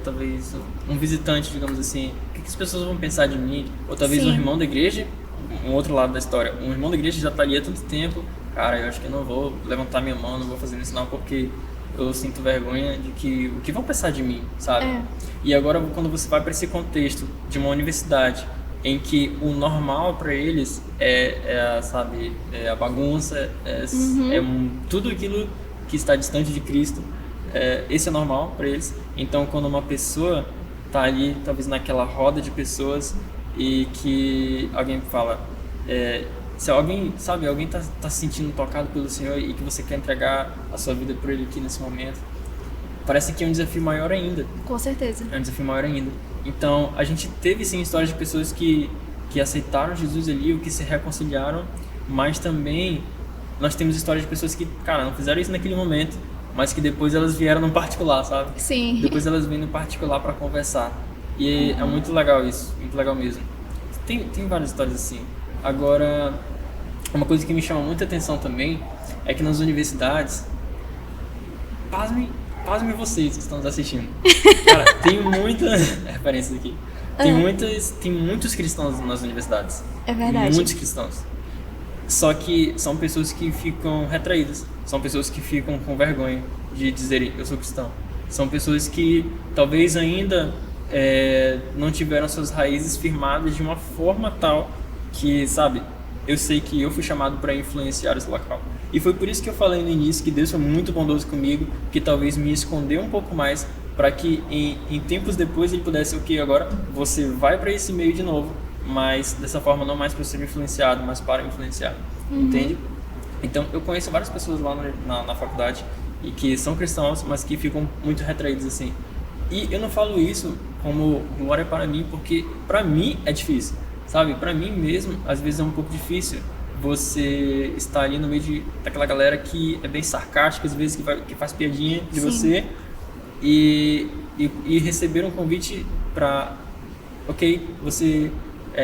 Speaker 2: talvez um visitante, digamos assim, o que as pessoas vão pensar de mim? Ou talvez um irmão da igreja, um outro lado da história, um irmão da igreja já está ali há tanto tempo, cara, eu acho que eu não vou levantar minha mão, não vou fazer isso não, porque eu sinto vergonha de que o que vão pensar de mim, sabe? E agora quando você vai para esse contexto de uma universidade em que o normal para eles sabe, a bagunça, tudo aquilo que está distante de Cristo, esse é normal para eles. Então quando uma pessoa está ali, talvez naquela roda de pessoas e que alguém fala, se alguém, sabe, alguém tá se sentindo tocado pelo Senhor e que você quer entregar a sua vida por Ele aqui nesse momento, parece que é um desafio maior ainda.
Speaker 1: Com certeza.
Speaker 2: É um desafio maior ainda. Então, a gente teve sim histórias de pessoas que aceitaram Jesus ali, ou que se reconciliaram, mas também nós temos histórias de pessoas que, cara, não fizeram isso naquele momento, mas que depois elas vieram no particular, sabe?
Speaker 1: Sim.
Speaker 2: Depois elas vêm no particular para conversar. E é muito legal isso, muito legal mesmo. Tem várias histórias assim. Agora, uma coisa que me chama muita atenção também é que nas universidades, pasmem vocês que estão nos assistindo. Cara, tem muita referência aqui. Tem muitos cristãos nas universidades.
Speaker 1: É verdade.
Speaker 2: Muitos cristãos. Só que são pessoas que ficam retraídas. São pessoas que ficam com vergonha de dizerem, eu sou cristão. São pessoas que talvez ainda não tiveram suas raízes firmadas de uma forma tal que, sabe, eu sei que eu fui chamado para influenciar esse local. E foi por isso que eu falei no início que Deus foi muito bondoso comigo, que talvez me escondeu um pouco mais, para que em tempos depois Ele pudesse, agora você vai para esse meio de novo, mas dessa forma não mais para ser influenciado, mas para influenciar, entende? Então eu conheço várias pessoas lá na faculdade e que são cristãos, mas que ficam muito retraídos assim. E eu não falo isso como glória para mim, porque para mim é difícil. Sabe, pra mim mesmo, às vezes é um pouco difícil você estar ali no meio daquela galera que é bem sarcástica, às vezes que faz piadinha de você e receber um convite pra, você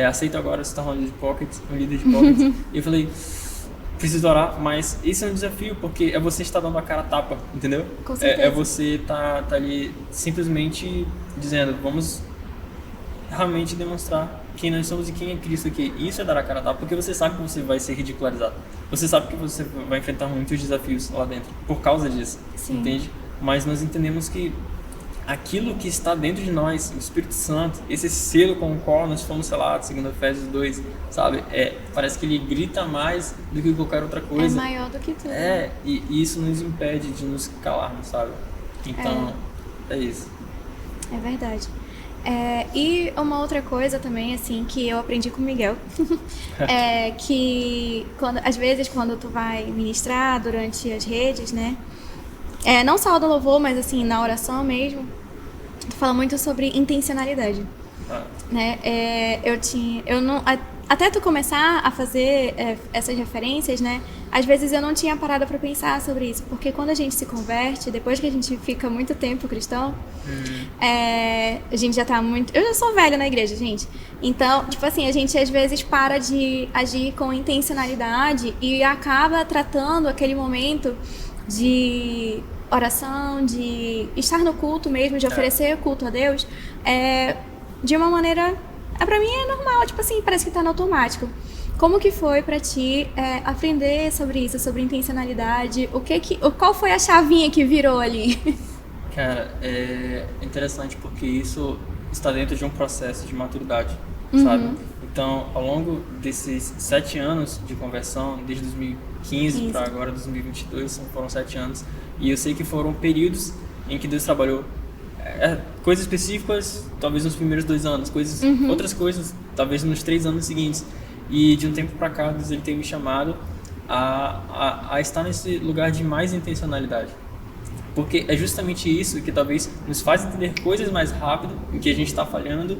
Speaker 2: aceita agora se tornar um líder de pocket. E eu falei, preciso orar, mas esse é um desafio, porque é você estar dando a cara a tapa, entendeu?
Speaker 1: Com certeza.
Speaker 2: É você tá ali simplesmente dizendo, vamos realmente demonstrar quem nós somos e quem é Cristo aqui. E isso é dar a cara a tapa, porque você sabe que você vai ser ridicularizado. Você sabe que você vai enfrentar muitos desafios lá dentro por causa disso, entende? Mas nós entendemos que aquilo que está dentro de nós, o Espírito Santo, esse selo com o qual nós fomos selados, segundo Efésios 2, sabe? Parece que ele grita mais do que qualquer outra coisa.
Speaker 1: É maior do que tudo.
Speaker 2: E isso nos impede de nos calarmos, sabe? Então, é isso.
Speaker 1: É verdade. E uma outra coisa também, assim, que eu aprendi com o Miguel, é que às vezes quando tu vai ministrar durante as redes, né, não só do louvor, mas assim, na oração mesmo, tu fala muito sobre intencionalidade, né, até tu começar a fazer essas referências, né, às vezes eu não tinha parado para pensar sobre isso, porque quando a gente se converte, depois que a gente fica muito tempo cristão, a gente já tá muito... Eu já sou velha na igreja, gente. Então, tipo assim, a gente às vezes para de agir com intencionalidade e acaba tratando aquele momento de oração, de estar no culto mesmo, de oferecer culto a Deus, de uma maneira... Pra mim é normal, tipo assim, parece que tá no automático. Como que foi pra ti aprender sobre isso, sobre intencionalidade? Qual foi a chavinha que virou ali?
Speaker 2: Cara, é interessante porque isso está dentro de um processo de maturidade. sabe? Então, ao longo desses 7 anos de conversão, desde 2015 para agora 2022, foram 7 anos, e eu sei que foram períodos em que Deus trabalhou coisas específicas, talvez nos primeiros 2 anos, outras coisas, talvez nos 3 anos seguintes. E de um tempo para cá, Deus ele tem me chamado a estar nesse lugar de mais intencionalidade. Porque é justamente isso que talvez nos faz entender coisas mais rápido, em que a gente está falhando,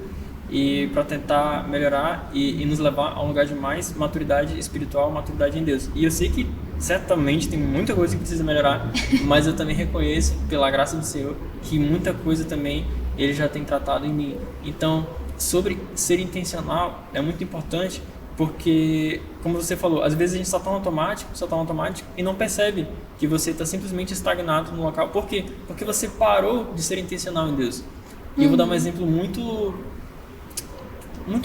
Speaker 2: e para tentar melhorar e nos levar a um lugar de mais maturidade espiritual, maturidade em Deus. E eu sei que certamente tem muita coisa que precisa melhorar, mas eu também reconheço, pela graça do Senhor, que muita coisa também Ele já tem tratado em mim. Então, sobre ser intencional é muito importante, porque, como você falou, às vezes a gente só está no automático e não percebe que você está simplesmente estagnado no local. Por quê? Porque você parou de ser intencional em Deus. E eu vou dar um exemplo muito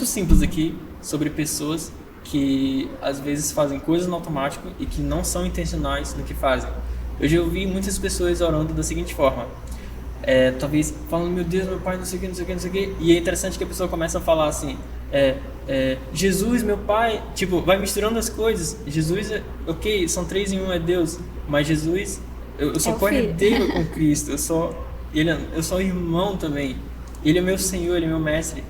Speaker 2: simples aqui sobre pessoas que às vezes fazem coisas no automático e que não são intencionais no que fazem. Eu já ouvi muitas pessoas orando da seguinte forma, talvez falando, meu Deus, meu pai, não sei o que, não sei o que, não sei o que, e é interessante que a pessoa começa a falar assim, Jesus, meu pai, tipo, vai misturando as coisas. Jesus, ok, são 3 em 1, é Deus, mas Jesus, eu sou co-herdeiro com Cristo, eu sou irmão também, Ele é meu Senhor, Ele é meu mestre.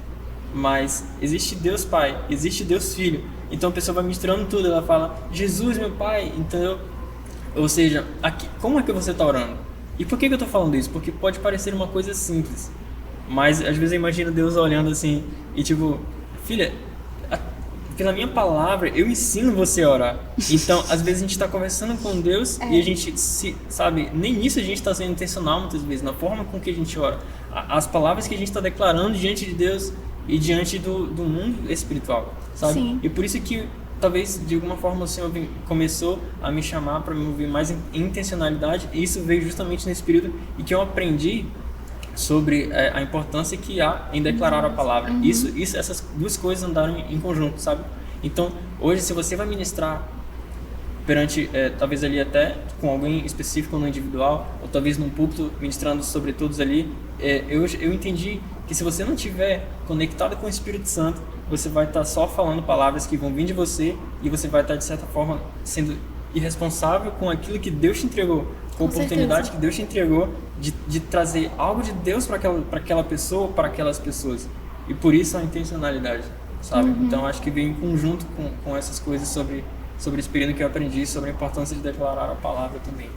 Speaker 2: Mas existe Deus Pai, existe Deus Filho. Então a pessoa vai misturando tudo, ela fala, Jesus, meu Pai, entendeu? Ou seja, como é que você está orando? E por que eu estou falando isso? Porque pode parecer uma coisa simples, mas às vezes eu imagino Deus olhando assim e tipo, filha, pela minha palavra eu ensino você a orar. Então às vezes a gente está conversando com Deus e a gente sabe, nem nisso a gente está sendo intencional muitas vezes, na forma com que a gente ora, as palavras que a gente está declarando diante de Deus e diante do mundo espiritual, sabe?
Speaker 1: Sim.
Speaker 2: E por isso que talvez de alguma forma o Senhor começou a me chamar para me mover mais em intencionalidade, e isso veio justamente nesse período e que eu aprendi sobre a importância que há em declarar a palavra. Essas duas coisas andaram em conjunto, sabe? Então hoje, se você vai ministrar perante, talvez ali até com alguém específico no individual, ou talvez num púlpito ministrando sobre todos ali, eu entendi que se você não estiver conectado com o Espírito Santo, você vai estar só falando palavras que vão vir de você, e você vai estar de certa forma sendo irresponsável com aquilo que Deus te entregou, com a oportunidade que Deus te entregou de trazer algo de Deus para aquela pessoa, para aquelas pessoas. E por isso a intencionalidade, sabe? Então acho que vem em conjunto com essas coisas sobre esse período que eu aprendi, sobre a importância de declarar a palavra também.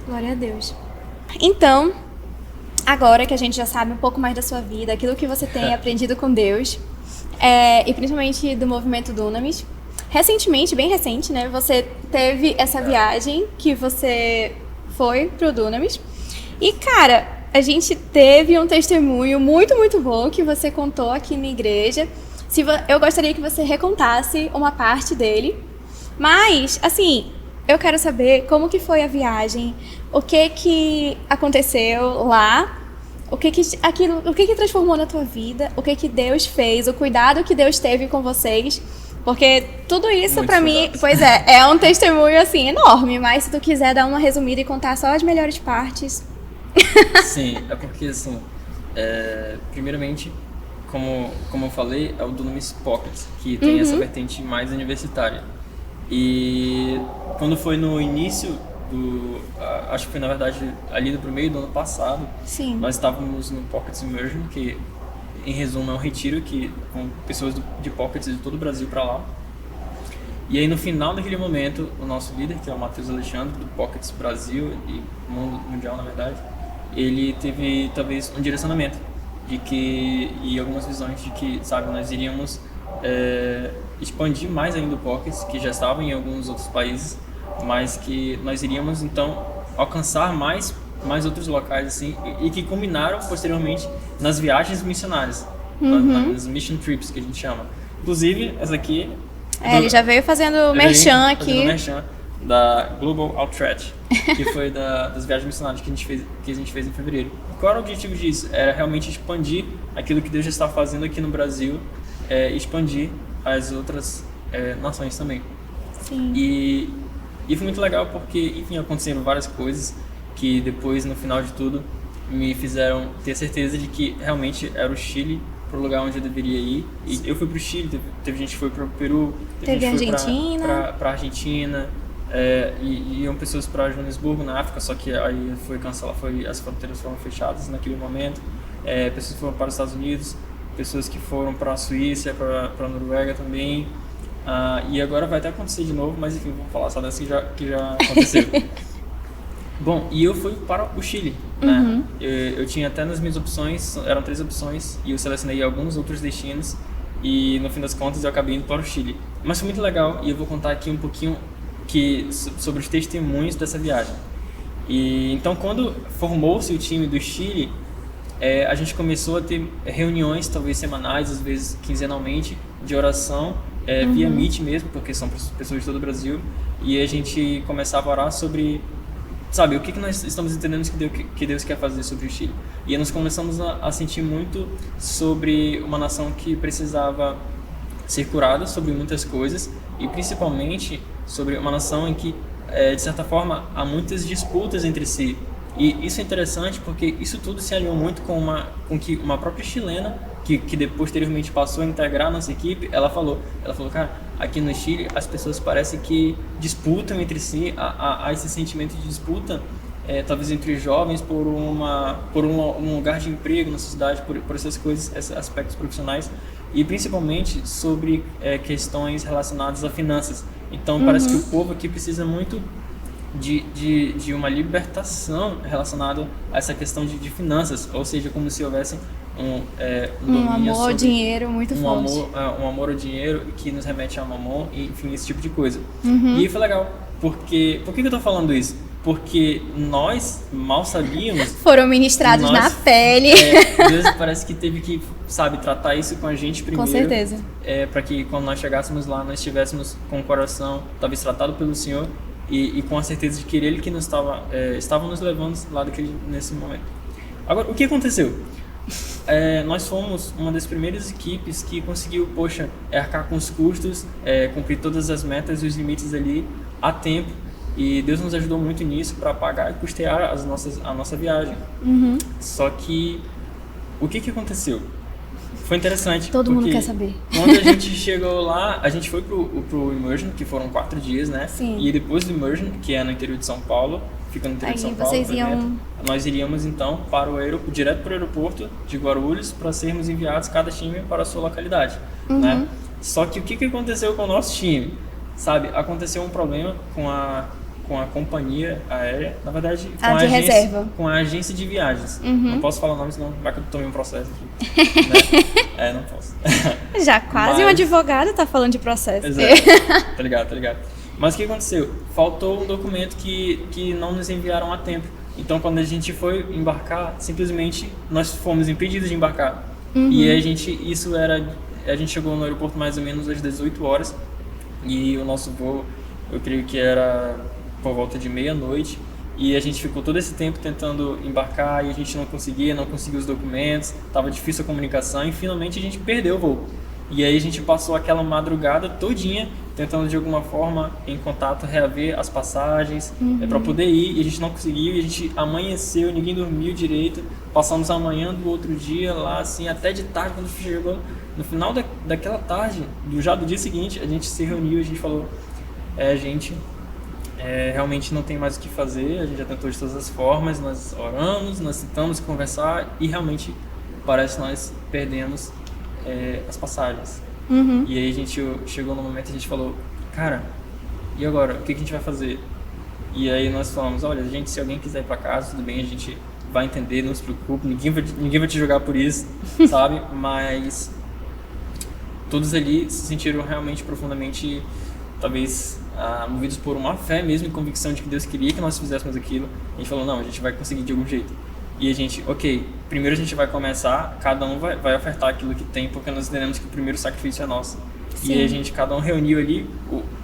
Speaker 1: Glória a Deus. Então, agora que a gente já sabe um pouco mais da sua vida, aquilo que você tem aprendido com Deus, e principalmente do movimento Dunamis, recentemente, bem recente, né, você teve essa viagem que você foi pro Dunamis, e cara, a gente teve um testemunho muito, muito bom que você contou aqui na igreja. Eu gostaria que você recontasse uma parte dele, mas, assim, eu quero saber como que foi a viagem, o que aconteceu lá, o que transformou na tua vida, o que Deus fez, o cuidado que Deus teve com vocês, porque tudo isso pra mim, pois é um testemunho assim enorme, mas se tu quiser dar uma resumida e contar só as melhores partes.
Speaker 2: Sim, é porque assim, primeiramente, como eu falei, é o Dunamis Pocket, que tem essa vertente mais universitária. E quando foi no início acho que foi na verdade ali pro meio do ano passado,
Speaker 1: sim,
Speaker 2: nós estávamos no Pocket Immersion, que em resumo é um retiro com pessoas de Pockets de todo o Brasil para lá. E aí no final daquele momento, o nosso líder, que é o Matheus Alexandre, do Pockets Brasil e mundo mundial na verdade, ele teve talvez um direcionamento e algumas visões de que, sabe, nós iríamos expandir mais ainda o Pockets, que já estava em alguns outros países, mas que nós iríamos então alcançar mais outros locais assim, e que combinaram posteriormente nas viagens missionárias, nas mission trips que a gente chama. Inclusive essa aqui
Speaker 1: ele já veio fazendo merchan aqui,
Speaker 2: da Global Outreach, que foi das viagens missionárias que a gente fez em fevereiro. Qual era o objetivo disso? Era realmente expandir aquilo que Deus já está fazendo aqui no Brasil, expandir as outras nações também.
Speaker 1: Sim.
Speaker 2: E foi muito legal porque, enfim, aconteceram várias coisas que depois, no final de tudo, me fizeram ter certeza de que realmente era o Chile pro lugar onde eu deveria ir. E eu fui pro Chile, teve gente que foi pro Peru,
Speaker 1: Teve
Speaker 2: gente que
Speaker 1: Argentina.
Speaker 2: pra Argentina, e iam pessoas para Joanesburgo, na África, só que aí foi cancelado, as fronteiras foram fechadas naquele momento. Pessoas que foram para os Estados Unidos, pessoas que foram para a Suíça, para a Noruega também. E agora vai até acontecer de novo, mas enfim, vamos falar só dessa que já aconteceu. Bom, e eu fui para o Chile, né? Eu tinha até nas minhas opções, eram 3 opções, e eu selecionei alguns outros destinos, e no fim das contas eu acabei indo para o Chile. Mas foi muito legal, e eu vou contar aqui um pouquinho sobre os testemunhos dessa viagem. E então, quando formou-se o time do Chile, a gente começou a ter reuniões, talvez semanais, às vezes quinzenalmente, de oração, via Meet mesmo, porque são pessoas de todo o Brasil, e a gente começava a orar sobre, sabe, o que nós estamos entendendo que Deus quer fazer sobre o Chile. E aí nós começamos a sentir muito sobre uma nação que precisava ser curada sobre muitas coisas, e principalmente sobre uma nação em que, de certa forma, há muitas disputas entre si. E isso é interessante porque isso tudo se alinhou muito com que uma própria chilena, que posteriormente passou a integrar a nossa equipe, ela falou, cara, aqui no Chile as pessoas parecem que disputam entre si, há esse sentimento de disputa, talvez entre jovens por um lugar de emprego na sociedade, por essas coisas, esses aspectos profissionais, e principalmente sobre questões relacionadas a finanças. Então parece que o povo aqui precisa muito de uma libertação relacionada a essa questão de finanças, ou seja, como se houvesse um
Speaker 1: amor ao dinheiro muito forte.
Speaker 2: Um amor ao dinheiro que nos remete a mamon, enfim, esse tipo de coisa. E foi legal, porque... Por que eu tô falando isso? Porque nós mal sabíamos...
Speaker 1: Foram ministrados na pele.
Speaker 2: Deus parece que teve que, sabe, tratar isso com a gente primeiro.
Speaker 1: Com certeza.
Speaker 2: Para que quando nós chegássemos lá, nós estivéssemos com o coração, talvez tratado pelo Senhor, e com a certeza de que Ele que nos estava nos levando lá nesse momento. Agora, o que aconteceu? Nós fomos uma das primeiras equipes que conseguiu, arcar com os custos, cumprir todas as metas e os limites ali a tempo. E Deus nos ajudou muito nisso para pagar e custear a nossa viagem. Só que, o que aconteceu? Foi interessante.
Speaker 1: Todo mundo quer saber.
Speaker 2: Quando a gente chegou lá, a gente foi pro Immersion, que foram 4 dias, né?
Speaker 1: Sim.
Speaker 2: E depois do Immersion, que é no interior de São Paulo, fica no interior de São Paulo,
Speaker 1: vocês iam...
Speaker 2: nós iríamos então direto para o aeroporto de Guarulhos para sermos enviados cada time para a sua localidade, né? Só que o que aconteceu com o nosso time? Sabe, aconteceu um problema com a companhia aérea, na verdade, com a agência de viagens. Não posso falar o nome, senão vai que eu tome um processo aqui. Né? Não posso.
Speaker 1: Já quase um advogado tá falando de processo.
Speaker 2: Exato. Tá ligado. Mas o que aconteceu? Faltou um documento que não nos enviaram a tempo. Então, quando a gente foi embarcar, simplesmente nós fomos impedidos de embarcar. E a gente chegou no aeroporto mais ou menos às 18 horas. E o nosso voo, eu creio que era por volta de meia-noite, e a gente ficou todo esse tempo tentando embarcar e a gente não conseguia os documentos, estava difícil a comunicação e finalmente a gente perdeu o voo. E aí a gente passou aquela madrugada todinha tentando de alguma forma em contato reaver as passagens para poder ir, e a gente não conseguiu, e a gente amanheceu, ninguém dormiu direito, passamos a manhã do outro dia lá assim, até de tarde, quando chegou no final daquela tarde, já do dia seguinte, a gente se reuniu e a gente falou, realmente não tem mais o que fazer, a gente já tentou de todas as formas, nós oramos, nós tentamos conversar e realmente parece que nós perdemos as passagens. E aí a gente chegou no momento e a gente falou, cara, e agora? O que a gente vai fazer? E aí nós falamos, olha, gente, se alguém quiser ir pra casa, tudo bem, a gente vai entender, não se preocupe, ninguém vai te julgar por isso, sabe? Mas todos ali se sentiram realmente profundamente, talvez, movidos por uma fé mesmo e convicção de que Deus queria que nós fizéssemos aquilo. A gente falou, não, a gente vai conseguir de algum jeito. E a gente, primeiro a gente vai começar, cada um vai ofertar aquilo que tem, porque nós entendemos que o primeiro sacrifício é nosso. Sim. E aí cada um reuniu ali,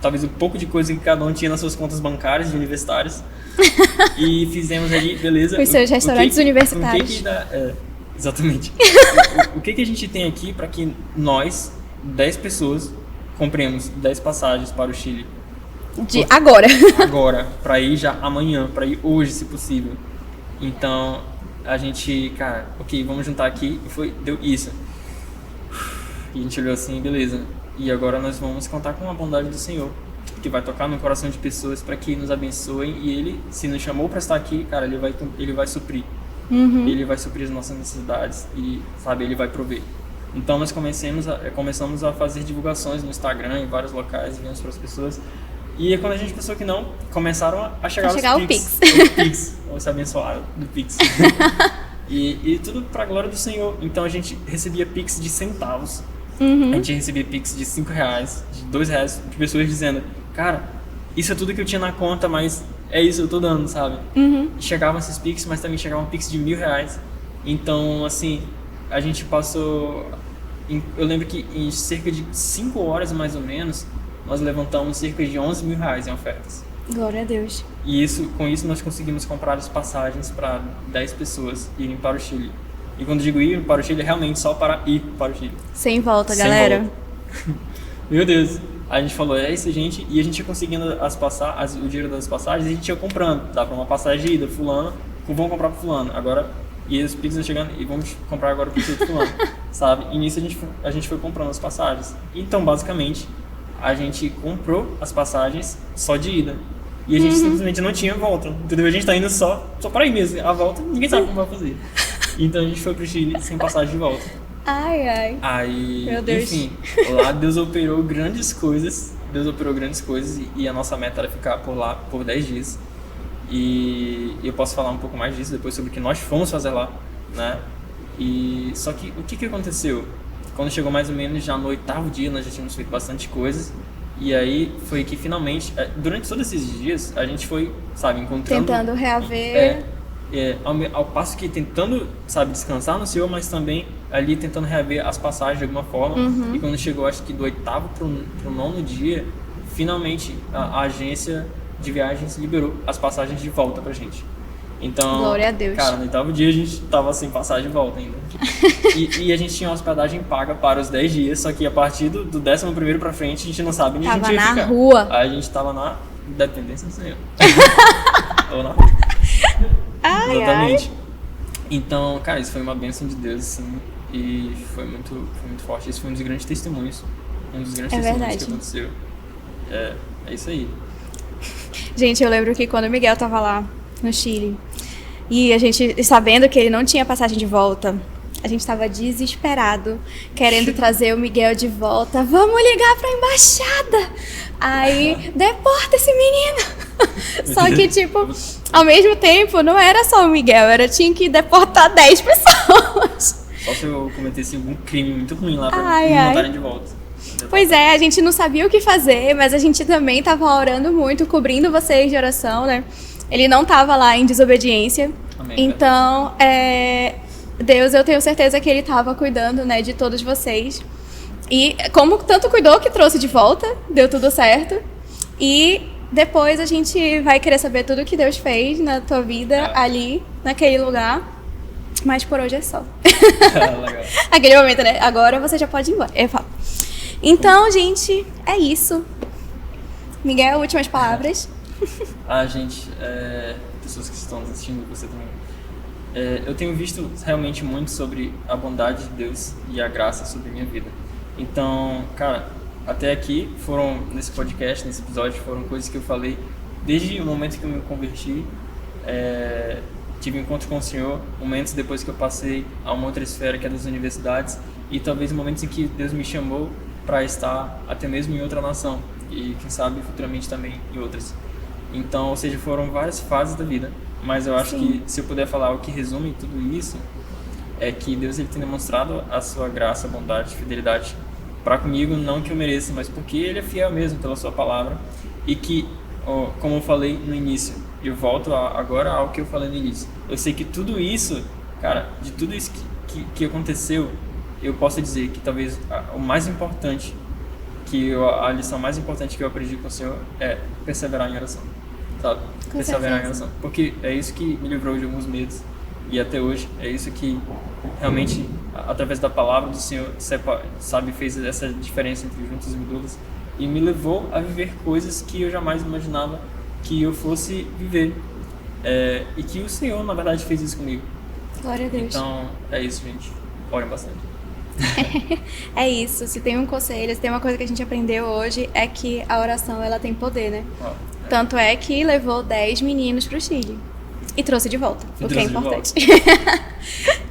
Speaker 2: talvez um pouco de coisa que cada um tinha nas suas contas bancárias de universitários. E fizemos ali, beleza.
Speaker 1: Os seus restaurantes universitários.
Speaker 2: Exatamente. O que a gente tem aqui para que nós, 10 pessoas, compremos 10 passagens para o Chile? Agora, para ir já amanhã, para ir hoje, se possível. Então, a gente, cara, vamos juntar aqui, e deu isso. E a gente olhou assim, beleza. E agora nós vamos contar com a bondade do Senhor, que vai tocar no coração de pessoas para que nos abençoem. E Ele, se nos chamou para estar aqui, cara, Ele vai suprir. Ele vai suprir as nossas necessidades e, sabe, Ele vai prover. Então nós começamos a fazer divulgações no Instagram, em vários locais, enviamos para as pessoas. E quando a gente pensou que não, começaram a chegar os Pix. O Pix. Vamos se abençoar do Pix. E tudo para a glória do Senhor. Então a gente recebia Pix de centavos. A gente recebia Pix de R$5, de R$2, de pessoas dizendo, cara, isso é tudo que eu tinha na conta, mas é isso, eu tô dando, sabe? E chegavam esses Pix, mas também chegavam Pix de R$1.000. Então, assim, a gente passou... Eu lembro que em cerca de 5 horas, mais ou menos, nós levantamos cerca de R$11 mil em ofertas.
Speaker 1: Glória a Deus.
Speaker 2: E com isso nós conseguimos comprar as passagens para 10 pessoas irem para o Chile. E quando digo ir para o Chile, é realmente só para ir para o Chile.
Speaker 1: Sem volta, galera.
Speaker 2: Volta. Meu Deus. A gente falou, é isso, gente. E a gente ia conseguindo o dinheiro das passagens e a gente ia comprando. Dá para uma passagem de ida, fulano, vamos comprar para fulano. Agora, e os Pix chegando, e vamos comprar agora para o fulano. Sabe? E nisso a gente foi comprando as passagens. Então, basicamente, a gente comprou as passagens só de ida. E a gente simplesmente não tinha volta, entendeu? A gente tá indo só para ir mesmo. A volta, ninguém sabe como vai fazer. Então a gente foi pro Chile sem passagem de volta.
Speaker 1: Ai.
Speaker 2: Aí,
Speaker 1: meu Deus.
Speaker 2: Enfim, lá Deus operou grandes coisas. E a nossa meta era ficar por lá por 10 dias. E eu posso falar um pouco mais disso depois sobre o que nós fomos fazer lá, né? E só que o que aconteceu? Quando chegou mais ou menos já no 8º dia, nós já tínhamos feito bastante coisas. E aí foi que finalmente, durante todos esses dias, a gente foi, sabe, encontrando...
Speaker 1: Tentando reaver...
Speaker 2: ao passo que tentando, sabe, descansar no Senhor, mas também ali tentando reaver as passagens de alguma forma. E quando chegou, acho que do 8º pro 9º dia, finalmente a agência de viagens liberou as passagens de volta pra gente. Então,
Speaker 1: glória a Deus.
Speaker 2: Cara, no 8º dia a gente tava sem passagem de volta ainda. E a gente tinha uma hospedagem paga para os 10 dias, só que a partir do 11º pra frente a gente não sabe nem onde a gente ia ficar.
Speaker 1: Tava na rua.
Speaker 2: Aí a gente tava na dependência do Senhor. Ou na rua. Exatamente. Então, cara, isso foi uma bênção de Deus, assim, e foi muito forte. Esse foi um dos grandes testemunhos.
Speaker 1: Verdade.
Speaker 2: Que aconteceu. É isso aí.
Speaker 1: Gente, eu lembro que quando o Miguel tava lá no Chile, e a gente, sabendo que ele não tinha passagem de volta, a gente tava desesperado, querendo trazer o Miguel de volta. Vamos ligar pra embaixada! Aí, deporta esse menino! Só que, tipo, ao mesmo tempo, não era só o Miguel, tinha que deportar 10 pessoas.
Speaker 2: Só se eu cometesse algum crime muito ruim lá pra me mandarem de volta.
Speaker 1: Pois é, a gente não sabia o que fazer, mas a gente também tava orando muito, cobrindo vocês de oração, né? Ele não tava lá em desobediência.
Speaker 2: Amém,
Speaker 1: então, Deus, eu tenho certeza que Ele tava cuidando, né, de todos vocês. E como tanto cuidou que trouxe de volta, deu tudo certo. E depois a gente vai querer saber tudo que Deus fez na tua vida ali, naquele lugar. Mas por hoje é só.
Speaker 2: Legal.
Speaker 1: Aquele momento, né? Agora você já pode ir embora. Eu falo. Então, gente, é isso. Miguel, últimas palavras.
Speaker 2: Gente, pessoas que estão assistindo, você também. Eu tenho visto realmente muito sobre a bondade de Deus e a graça sobre a minha vida. Então, cara, até aqui nesse podcast, nesse episódio, foram coisas que eu falei desde o momento que eu me converti, tive um encontro com o Senhor, momentos depois que eu passei a uma outra esfera que é das universidades, e talvez momentos em que Deus me chamou para estar até mesmo em outra nação, e quem sabe futuramente também em outras. Então, ou seja, foram várias fases da vida, mas eu acho que se eu puder falar o que resume tudo isso, é que Deus ele tem demonstrado a sua graça, bondade, fidelidade para comigo, não que eu mereça, mas porque Ele é fiel mesmo pela sua palavra, e que, como eu falei no início, eu volto agora ao que eu falei no início, eu sei que tudo isso, cara, de tudo isso que aconteceu, eu posso dizer que talvez o mais importante, a lição mais importante que eu aprendi com o Senhor é perseverar em oração, sabe? Perseverar em oração, porque é isso que me livrou de alguns medos, e até hoje é isso que realmente, através da palavra do Senhor, sabe, fez essa diferença entre juntos e medulas, e me levou a viver coisas que eu jamais imaginava que eu fosse viver, e que o Senhor, na verdade, fez isso comigo.
Speaker 1: Glória a Deus.
Speaker 2: Então, é isso, gente. Orem bastante.
Speaker 1: É isso, se tem um conselho, se tem uma coisa que a gente aprendeu hoje, é que a oração ela tem poder, né? Tanto é que levou 10 meninos pro Chile. E trouxe de volta, o que é importante.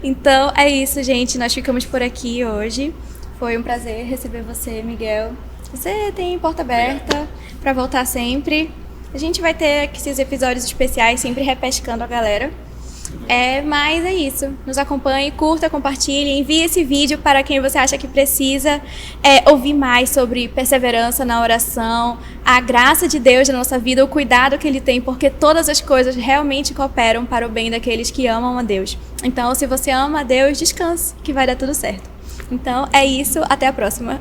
Speaker 1: Então, é isso, gente. Nós ficamos por aqui hoje. Foi um prazer receber você, Miguel. Você tem porta aberta para voltar sempre. A gente vai ter esses episódios especiais, sempre repescando a galera. Mas é isso. Nos acompanhe, curta, compartilhe, envie esse vídeo para quem você acha que precisa ouvir mais sobre perseverança na oração, a graça de Deus na nossa vida, o cuidado que Ele tem, porque todas as coisas realmente cooperam para o bem daqueles que amam a Deus. Então, se você ama a Deus, descanse, que vai dar tudo certo. Então, é isso. Até a próxima.